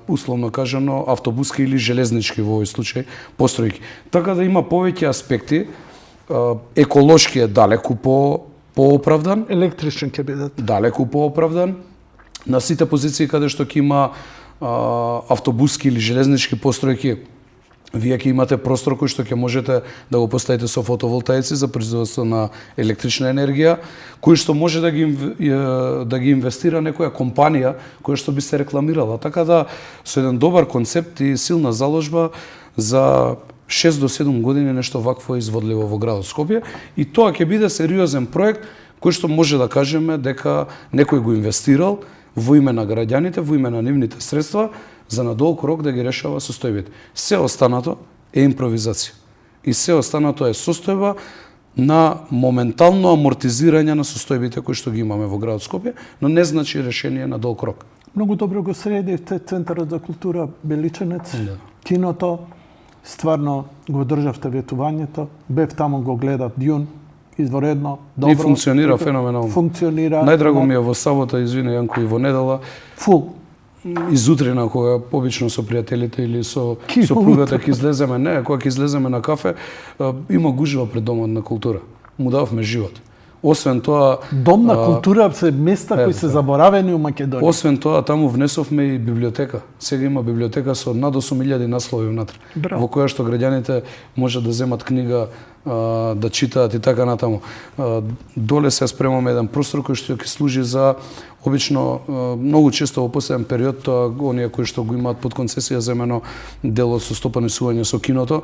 условно кажано автобуски или железнички во овој случај постројки. Така да има повеќе аспекти, еколошки е далеку пооправдан, Електричен ќе бидат. далеку пооправдан на сите позиции каде што ќе има автобуски или железнички постројки. Вие ќе имате простор кој што ќе можете да го поставите со фотоволтаици за производство на електрична енергија, кој што може да ги инвестира некоја компанија која што би се рекламирала. Така да со еден добар концепт и силна заложба за 6 до 7 години нешто вакво е изводливо во градот Скопје и тоа ќе биде сериозен проект кој што може да кажеме дека некој го инвестирал во име на граѓаните, во име на нивните средства, за на долг рок да ги решава состојбите. Се останато е импровизација. И се останато е состојба на моментално амортизирање на состојбите кои што ги имаме во градот Скопје, но не значи решение на долг рок. Многу добро го средивте Центарот за култура Беличенец, Да. киното, стварно го државте ветувањето, бев таму го гледав Дјун, изворедно, добро. И функционира феноменално. Функционира. Најдраго ми е во сабота, извини Јанко, и во недела, Фул. изутрина кога обично со пријателите или со Кино сопругата ќе излеземе, не, кога ќе излеземе на кафе, има гужва пред домот на култура. Му дававме живот. Освен тоа, Дом на култура се места кои се заборавени у Македонија. освен тоа, таму внесовме и библиотека. Сега има библиотека со над 8.000 наслови внатре, Браво. во која што граѓаните може да земат книга, да читаат и така натаму. Доле се спремаме еден простор кој што ќе служи за обично многу често во последен период тоа оние кои што го имаат под концесија земено делот со стопанисување со киното,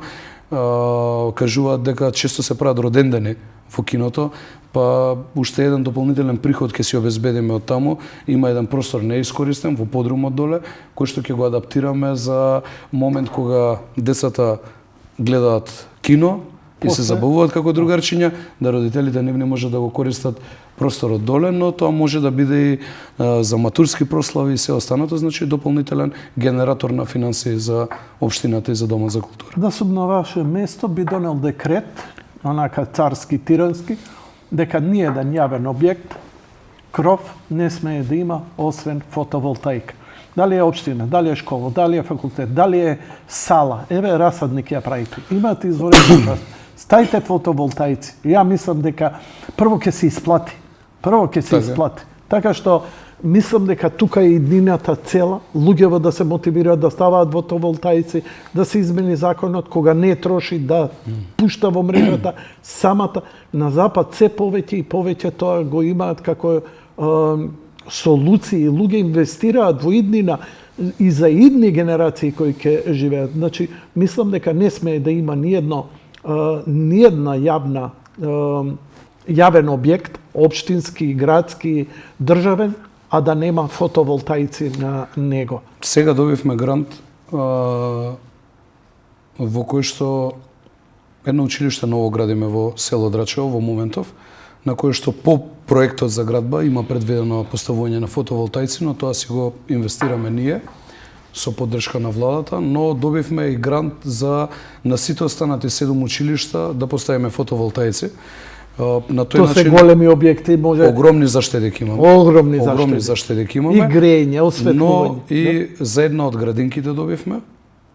кажуваат дека често се прават родендени во киното, па уште еден дополнителен приход ќе си обезбедиме од таму. Има еден простор неискористен во подрумот доле, кој што ќе го адаптираме за момент кога децата гледаат кино и се забавуваат како другарчиња, да родителите нивни може да го користат просторот доле, но тоа може да биде и за матурски прослави и се останато, значи дополнителен генератор на финансии за општината и за Домот за култура. Да сум на ваше место би донел декрет, онака царски, тирански, дека ниеден јавен објект, кров, не смее да има освен фотоволтаика. Дали е општина, дали е школа, дали е факултет, дали е сала, еве расадник ја правите. Имате изворедна част. Стајте фотоволтаици. Ја мислам дека прво ќе се исплати. Така што мислам дека тука е иднината цела, луѓево да се мотивираат да ставаат фотоволтаици, да се измени законот кога не троши да пушта во мрежата самата. На запад се повеќе и повеќе тоа го имаат како солуции. Луѓе инвестираат во иднина и за идни генерации кои ќе живеат. Значи, мислам дека не смее да има ниедна јавен објект, општински, градски, државен, а да нема фотоволтаици на него. Сега добивме грант во кој што едно училиште ново градиме во село Драчево во моментов, на кој што по проектот за градба има предвидено поставување на фотоволтаици, но тоа си го инвестираме ние со поддршка на владата, но добивме и грант за на сите останати 7 училишта да поставиме фотоволтаици. На тој Тоа се големи објекти, може огромни заштеди ќе имаме. огромни заштеди ќе имаме. И грејење, осветлување. Но и за една од градинките добивме.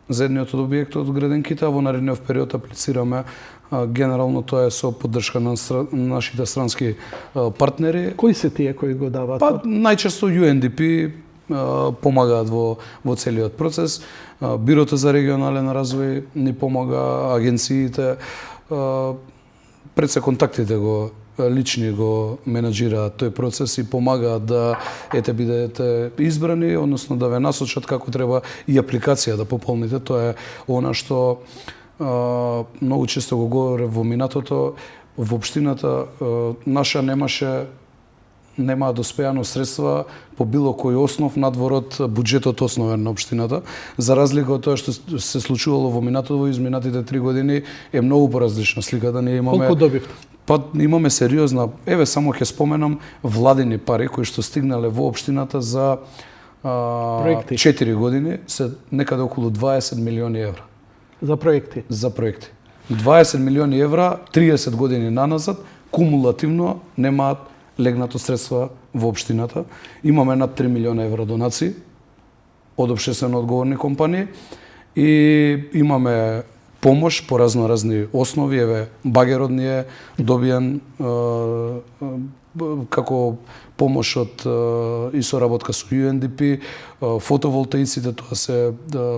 За едниот од објектот од градинките, а во наредниот период аплицираме генерално тоа е со поддршка на нашите странски партнери. Кои се тие кои го даваат? Па најчесто UNDP помагаат во целиот процес. Бирото за регионален развој ни помага, агенциите, пред се контактите го лични го менаџираат тој процес и помагаат да бидете избрани, односно да ве насочат како треба и апликација да пополните. Тоа е она што многу често го говоре во минатото. Во општината наша нема доспеано средства по било кој основ надвор од буџетот основен на општината. За разлика од тоа што се случувало во минатото, во изминатите 3 години е многу поразлична сликата. Ние имаме Колку добивте? Па имаме сериозна, еве само ќе споменам владини пари кои што стигнале во општината за 4 години, се некаде околу 20 милиони евра. За проекти? За проекти. 20 милиони евра, 30 години наназад, кумулативно немаат легнато средства во општината. Имаме над 3 милиона евра донации од општествено одговорни компании и имаме помош по разни основи. Еве, багерот ни е добиен како помош од и соработка со UNDP, фотоволтаиците, тоа се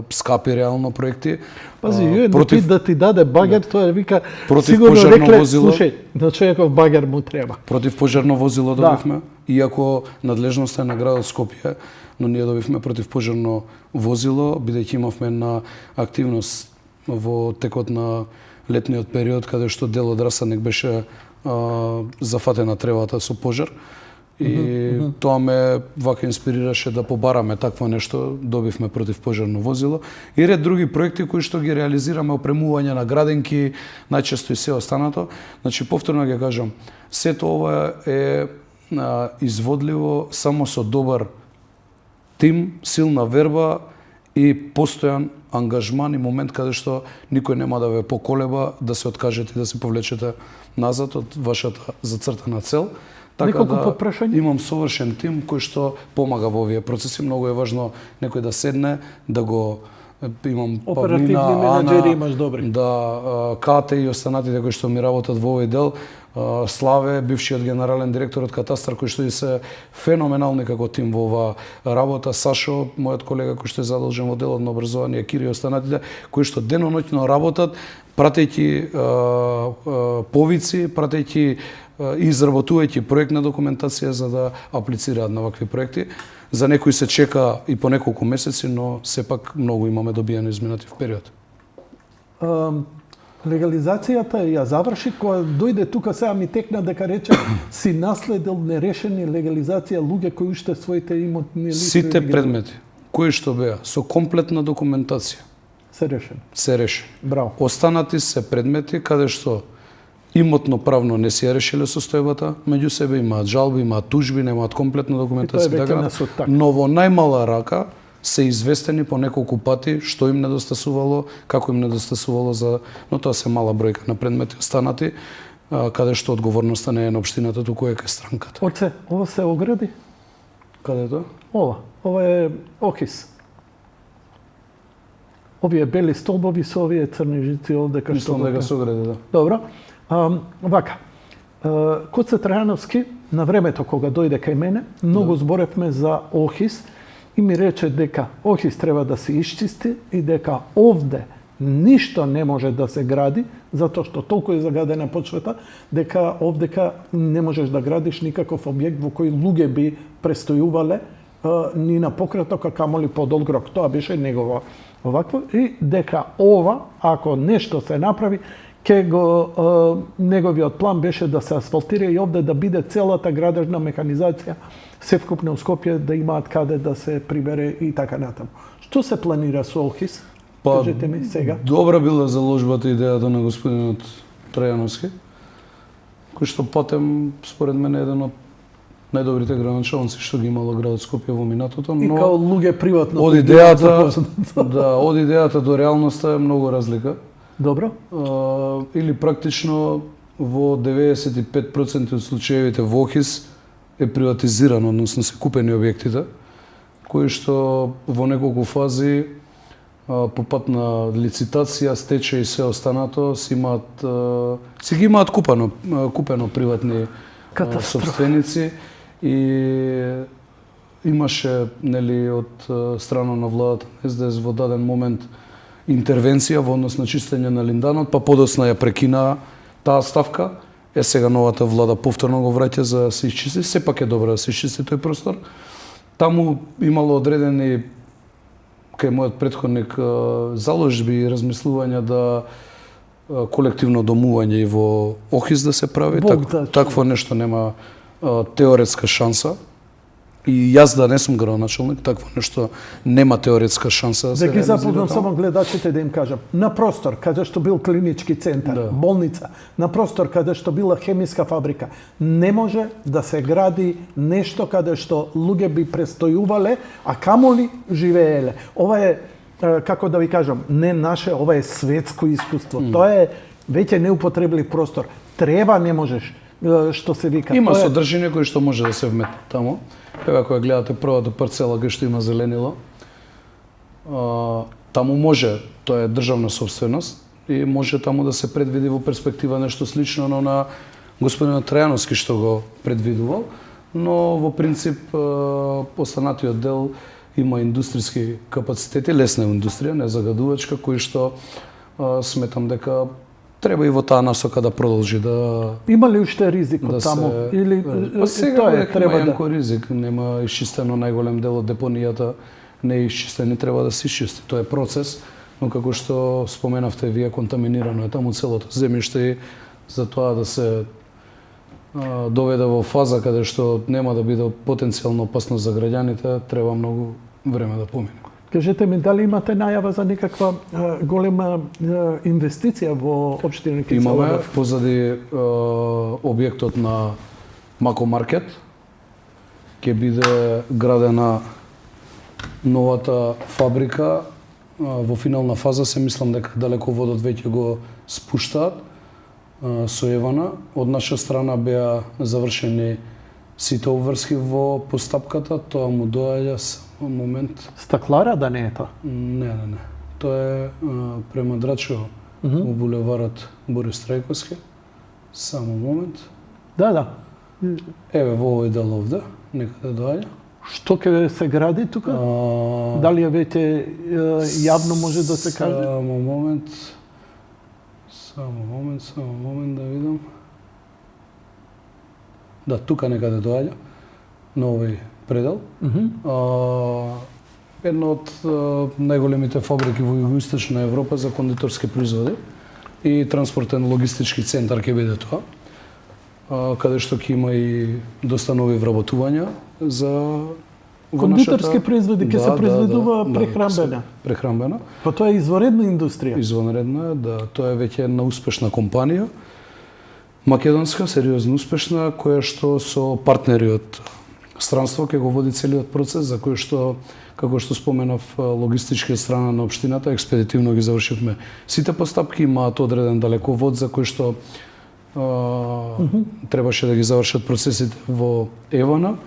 скапи реално проекти. Пази, UNDP да ти даде багер, тоа вика, против сигурно пожарно рекле, возило. слушај, на човеков багер му треба. Против пожарно возило добивме, иако надлежноста е на градот Скопје, но ние добивме против пожарно возило, бидејќи имавме на активност во текот на летниот период, каде што дел од расадник беше зафатена тревата со пожар. И тоа ме вака инспирираше да побараме такво нешто, добивме против пожарно возило и ред други проекти кои што ги реализираме, опремување на градинки, најчесто и се останато. Значи повторно ќе кажам, сето ова е изводливо само со добар тим, силна верба и постојан ангажман и момент каде што никој нема да ве поколеба да се откажете и да се повлечете назад од вашата зацртана цел. Така Неколку да подпрашања? имам совршен тим кој што помага во овие процеси. Многу е важно некој да седне, да го имам Оперативни Павлина, менеджери Ана, имаш добри. да Кате и останатите кои што ми работат во овој дел, Славе, бившиот генерален директор од Катастар, кои што и се феноменални како тим во оваа работа, Сашо, мојот колега кој што е задолжен во делот на образование, Кири и останатите, кои што деноноќно работат, пратејќи повици, пратејќи и изработувајќи проектна документација за да аплицираат на вакви проекти. За некои се чека и по неколку месеци, но сепак многу имаме добиено изминатив период. Легализацијата ја заврши, кога дојде тука сега ми текна дека рече си наследил нерешени легализација луѓе кои уште своите имотни листа Сите предмети кои што беа со комплетна документација се решени. се реши. Браво. Останати се предмети каде што имотно правно не си ја решиле состојбата, меѓу себе имаат жалби, имаат тужби, немаат комплетна документација, И тоа е веќе на суд, така. но во најмала рака се известени по неколку пати што им недостасувало, како им недостасувало но тоа се мала бројка на предмети останати, каде што одговорноста не е на општината, туку е кај странката. Оце, ова се огради? Каде е тоа? Ова е Охис. Овие бели столбови со овие црни жици овде кај што Мислам дека се огради, да. Добро. Вака. Коце Трајановски, на времето кога дојде кај мене, многу зборевме за Охис и ми рече дека Охис треба да се исчисти и дека овде ништо не може да се гради, затоа што толку е загадена почвата, дека овдека не можеш да градиш никаков објект во кој луѓе би престојувале ни на пократок, а камоли подолгрок. Тоа беше негово овакво. И дека ова, ако нешто се направи, неговиот план беше да се асфалтира и овде да биде целата градежна механизација, севкупно у Скопје да имаат каде да се прибере и така натаму. Што се планира со Охис? Кажете ми сега. Добра била заложбата и идејата на господинот Трајановски, кој што потем, според мене, еден од најдобрите градоначалници што ги имало градот Скопје во минатото, но И као луѓе приватно. од идејата до реалноста е многу разлика. Добро. Или практично во 95% од случаевите во Охис е приватизирано, односно се купени објектите, кои што во неколку фази по пат на лицитација, стечај и се останато си ги имаат купено приватни собственици и имаше нели од страна на владата на СДС во даден момент интервенција во однос на чистење на линданот, па подоцна ја прекина таа ставка. Сега новата влада повторно го враќа за да се исчисти, сепак е добро да се исчисти тој простор. Таму имало одредени кај мојот претходник заложби и размислувања да колективно домување и во Охис да се прави. Такво нешто нема теоретска шанса. И јас да не сум градоначалник, такво нешто нема теоретска шанса да се реализира. Да ги запознам само само гледачите да им кажам. На простор каде што бил клинички центар, болница, на простор каде што била хемиска фабрика, не може да се гради нешто каде што луѓе би престојувале, а камоли живееле. Ова е, како да ви кажам, не наше, ова е светско искуство. Тоа е веќе неупотреблив простор. Треба, не можеш, што се вика. Има содржина кои што може да се вметне таму. Ева кога гледате првата парцела кај што има зеленило, таму може, тоа е државна собственост и може таму да се предвиди во перспектива нешто слично на господинот Трајановски што го предвидувал, но во принцип останатиот дел има индустријски капацитети, лесна индустрија, не загадувачка, кои што сметам дека треба и во таа насока да продолжи да... Има ли уште ризик од таму? Или сега тоа треба да... ризик, нема исчистено најголем дел од депонијата, не е исчистен и треба да се исчисти. Тоа е процес, но како што споменавте вие, контаминирано е таму целото земјиште и за тоа да се доведе во фаза каде што нема да биде потенцијално опасно за граѓаните, треба многу време да помине. Кажете ми, дали имате најава за некаква голема инвестиција во општина Кицалево? Имаме позади објектот на Мако Маркет, ќе биде градена новата фабрика во финална фаза се мислам дека далеководот веќе го спуштаат со Евана. Од наша страна беа завршени сите обврски во постапката, тоа му доаѓа само момент. Стаклара да не е тоа? Не. Тоа е према Драчево, во булеварот Борис Трајковски. Само момент. Да. Еве во овој дел овде, некаде доаѓа. Што ќе се гради тука? Дали е веќе јавно може да се каже? Само момент да видам. Да, тука некаде доаѓа, на овој предел. Една од најголемите фабрики во Југоисточна Европа за кондиторски производи и транспортен логистички центар ќе биде тоа, каде што ќе има и доста нови вработувања за кондиторски производи ќе се произведува прехрамбена. Прехрамбена. Па тоа е извонредна индустрија. Извонредна, да. Тоа е веќе една успешна компанија, македонска, сериозно успешна, која што со партнери од странство ќе го води целиот процес, за кој што, како што споменав, логистички страна на општината, експедитивно ги завршивме сите постапки, имаат одреден далековод за кој што требаше да ги завршат процесите во Евана.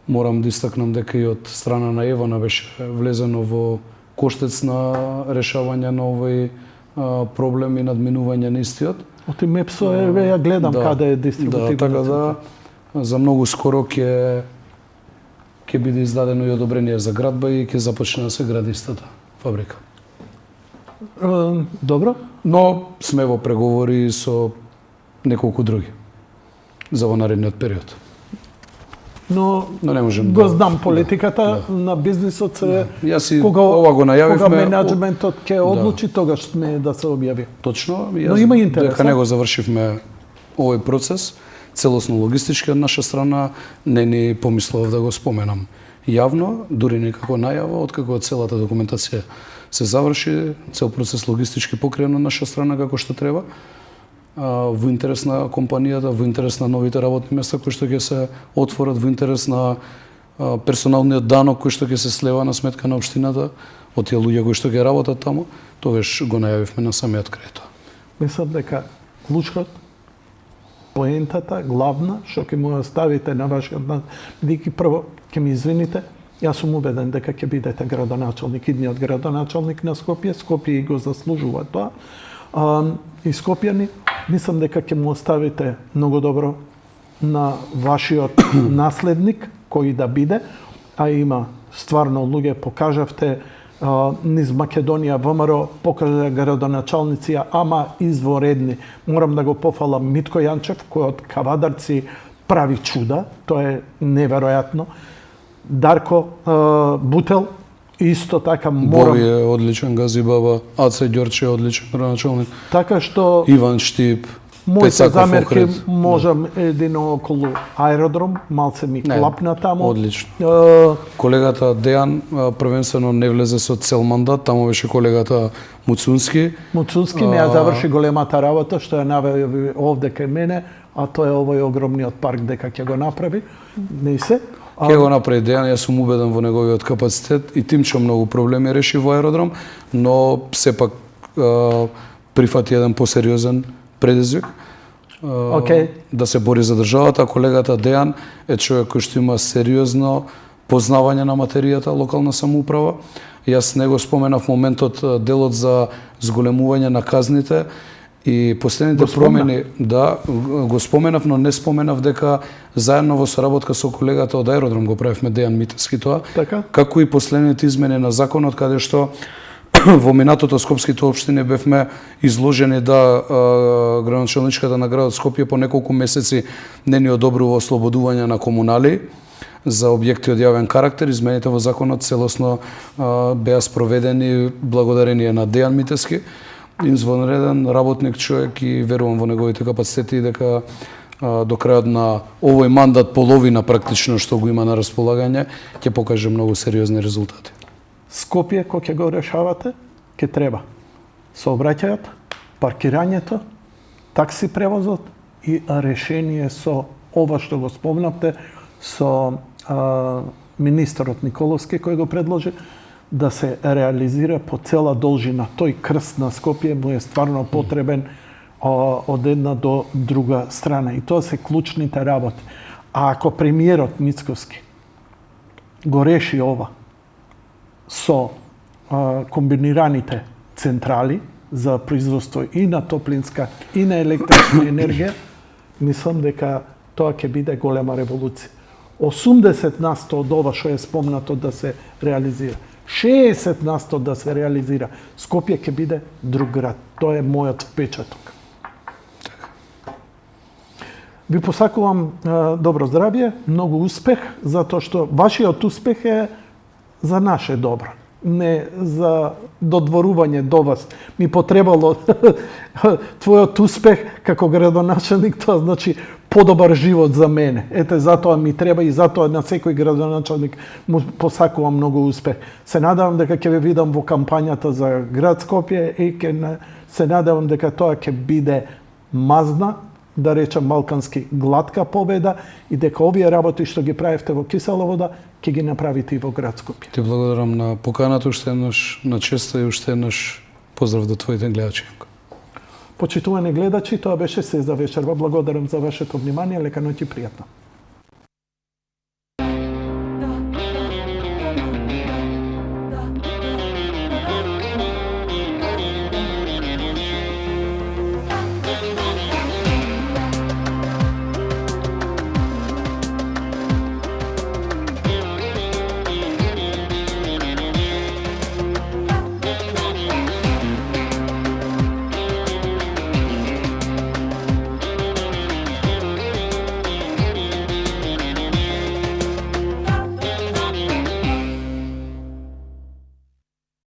Морам да истакнам дека и од страна на Евана беше влезено во коштец на решавање на овој проблем и надминување на истиот. Оти Мепсо ја гледам каде е дистрибутивно. Да, така да за многу скоро ќе биде издадено и одобрение за градба и ќе започне да се гради истата фабрика. Добро. Но сме во преговори со неколку други за во наредниот период. Но не можем го знам политиката на бизнисот се ова го најавивме. Кога менеджментот ќе одлучи, тогаш сме да се објави. Точно. Но има интерес. Дека не го завршивме овој процес, целосно логистички од наша страна, не ни помислував да го споменам јавно, дури никако најава, откако целата документација се заврши, цел процес логистички покриен од наша страна како што треба, во интерес на компанијата, во интерес на новите работни места кои што ќе се отворат, во интерес на персоналниот данок кој што ќе се слева на сметка на општината од тие луѓе кои што ќе работат таму, тогаш го најавивме на самиот крај тоа. Мислам дека клучкот, поентата, главна, што ќе му оставите на вашиот бидејќи прво ќе ми извините, јас сум убеден дека ќе бидете градоначалник, идниот градоначалник на Скопје, Скопје го заслужува тоа. И скопјани, мислам дека ќе му оставите многу добро на вашиот наследник, кој да биде, а има стварно луѓе, покажавте низ Македонија, ВМРО покажа градоначалници, ама изворедни. Морам да го пофалам Митко Јанчев, кој од Кавадарци прави чуда, тоа е неверојатно. Дарко Бутел, исто така морам... Бови е одличен Газибаба, Аце Ѓорче е одличен градоначалник. Така што... Иван Штип, моите замерки можам едино околу аеродром, малце ми клапна таму. Одлично. Колегата Дејан првенствено не влезе со цел мандат, таму беше колегата Муцунски. Муцунски не ја заврши големата работа, што ја наведе овде кај мене, а тоа е овој огромниот парк дека ќе го направи. Не се. Ке го направи Дејан, јас сум убеден во неговиот капацитет и тимчо многу проблеми реши во аеродром, но сепак прифати еден посериозен предизвик да се бори за државата. Колегата Дејан е човек кој што има сериозно познавање на материјата локална самоуправа. Јас не го споменав моментот делот за зголемување на казните и последните промени, да, го споменав, но не споменав дека заедно во соработка со колегата од аеродром го правевме Дејан Митевски тоа, како и последните измени на законот каде што во минатото скопските општини бевме изложени да градоначалничката на градот Скопје по неколку месеци не ни одобрува ослободување на комунали за објекти од јавен карактер. Измените во законот целосно беа спроведени благодарение на Дејан Митевски, извонреден работник човек и верувам во неговите капацитети и дека до крајот на овој мандат, половина практично што го има на располагање, ќе покаже многу сериозни резултати. Скопје, кој ќе го решавате, ќе треба сообраќајот, паркирањето, такси превозот и решение со ова што го спомнавте, со министерот Николовски кој го предложи, да се реализира по цела должина. Тој крст на Скопје му е стварно потребен од една до друга страна. И тоа се клучните работи. А ако премиерот Мицкоски го реши ова со комбинираните централи за производство и на топлинска и на електрична енергија, мислам дека тоа ќе биде голема револуција. 80% од ова што е спомнато да се реализира. 60% да се реализира. Скопје ќе биде друг град. Тоа е мојот впечаток. Ви посакувам добро здравје, многу успех, затоа што вашиот успех е за наше добро, не за додворување до вас. Ми потребало твојот успех како градоначелник, тоа значи подобар живот за мене. Ете, затоа ми треба и затоа на секој градоначелник му посакувам многу успех. Се надевам дека ќе ве видам во кампањата за град Скопје и се надевам дека тоа ќе биде мазна, да речам балкански глатка победа и дека овие работи што ги правевте во Кисела вода ќе ги направите и во град Скопје. Ти благодарам на поканата уште еднаш, на честа и уште еднаш поздрав до твоите гледачи. Почитувани гледачи, тоа беше се за вечерва. Благодарам за вашето внимание, лека ноќ и пријатно.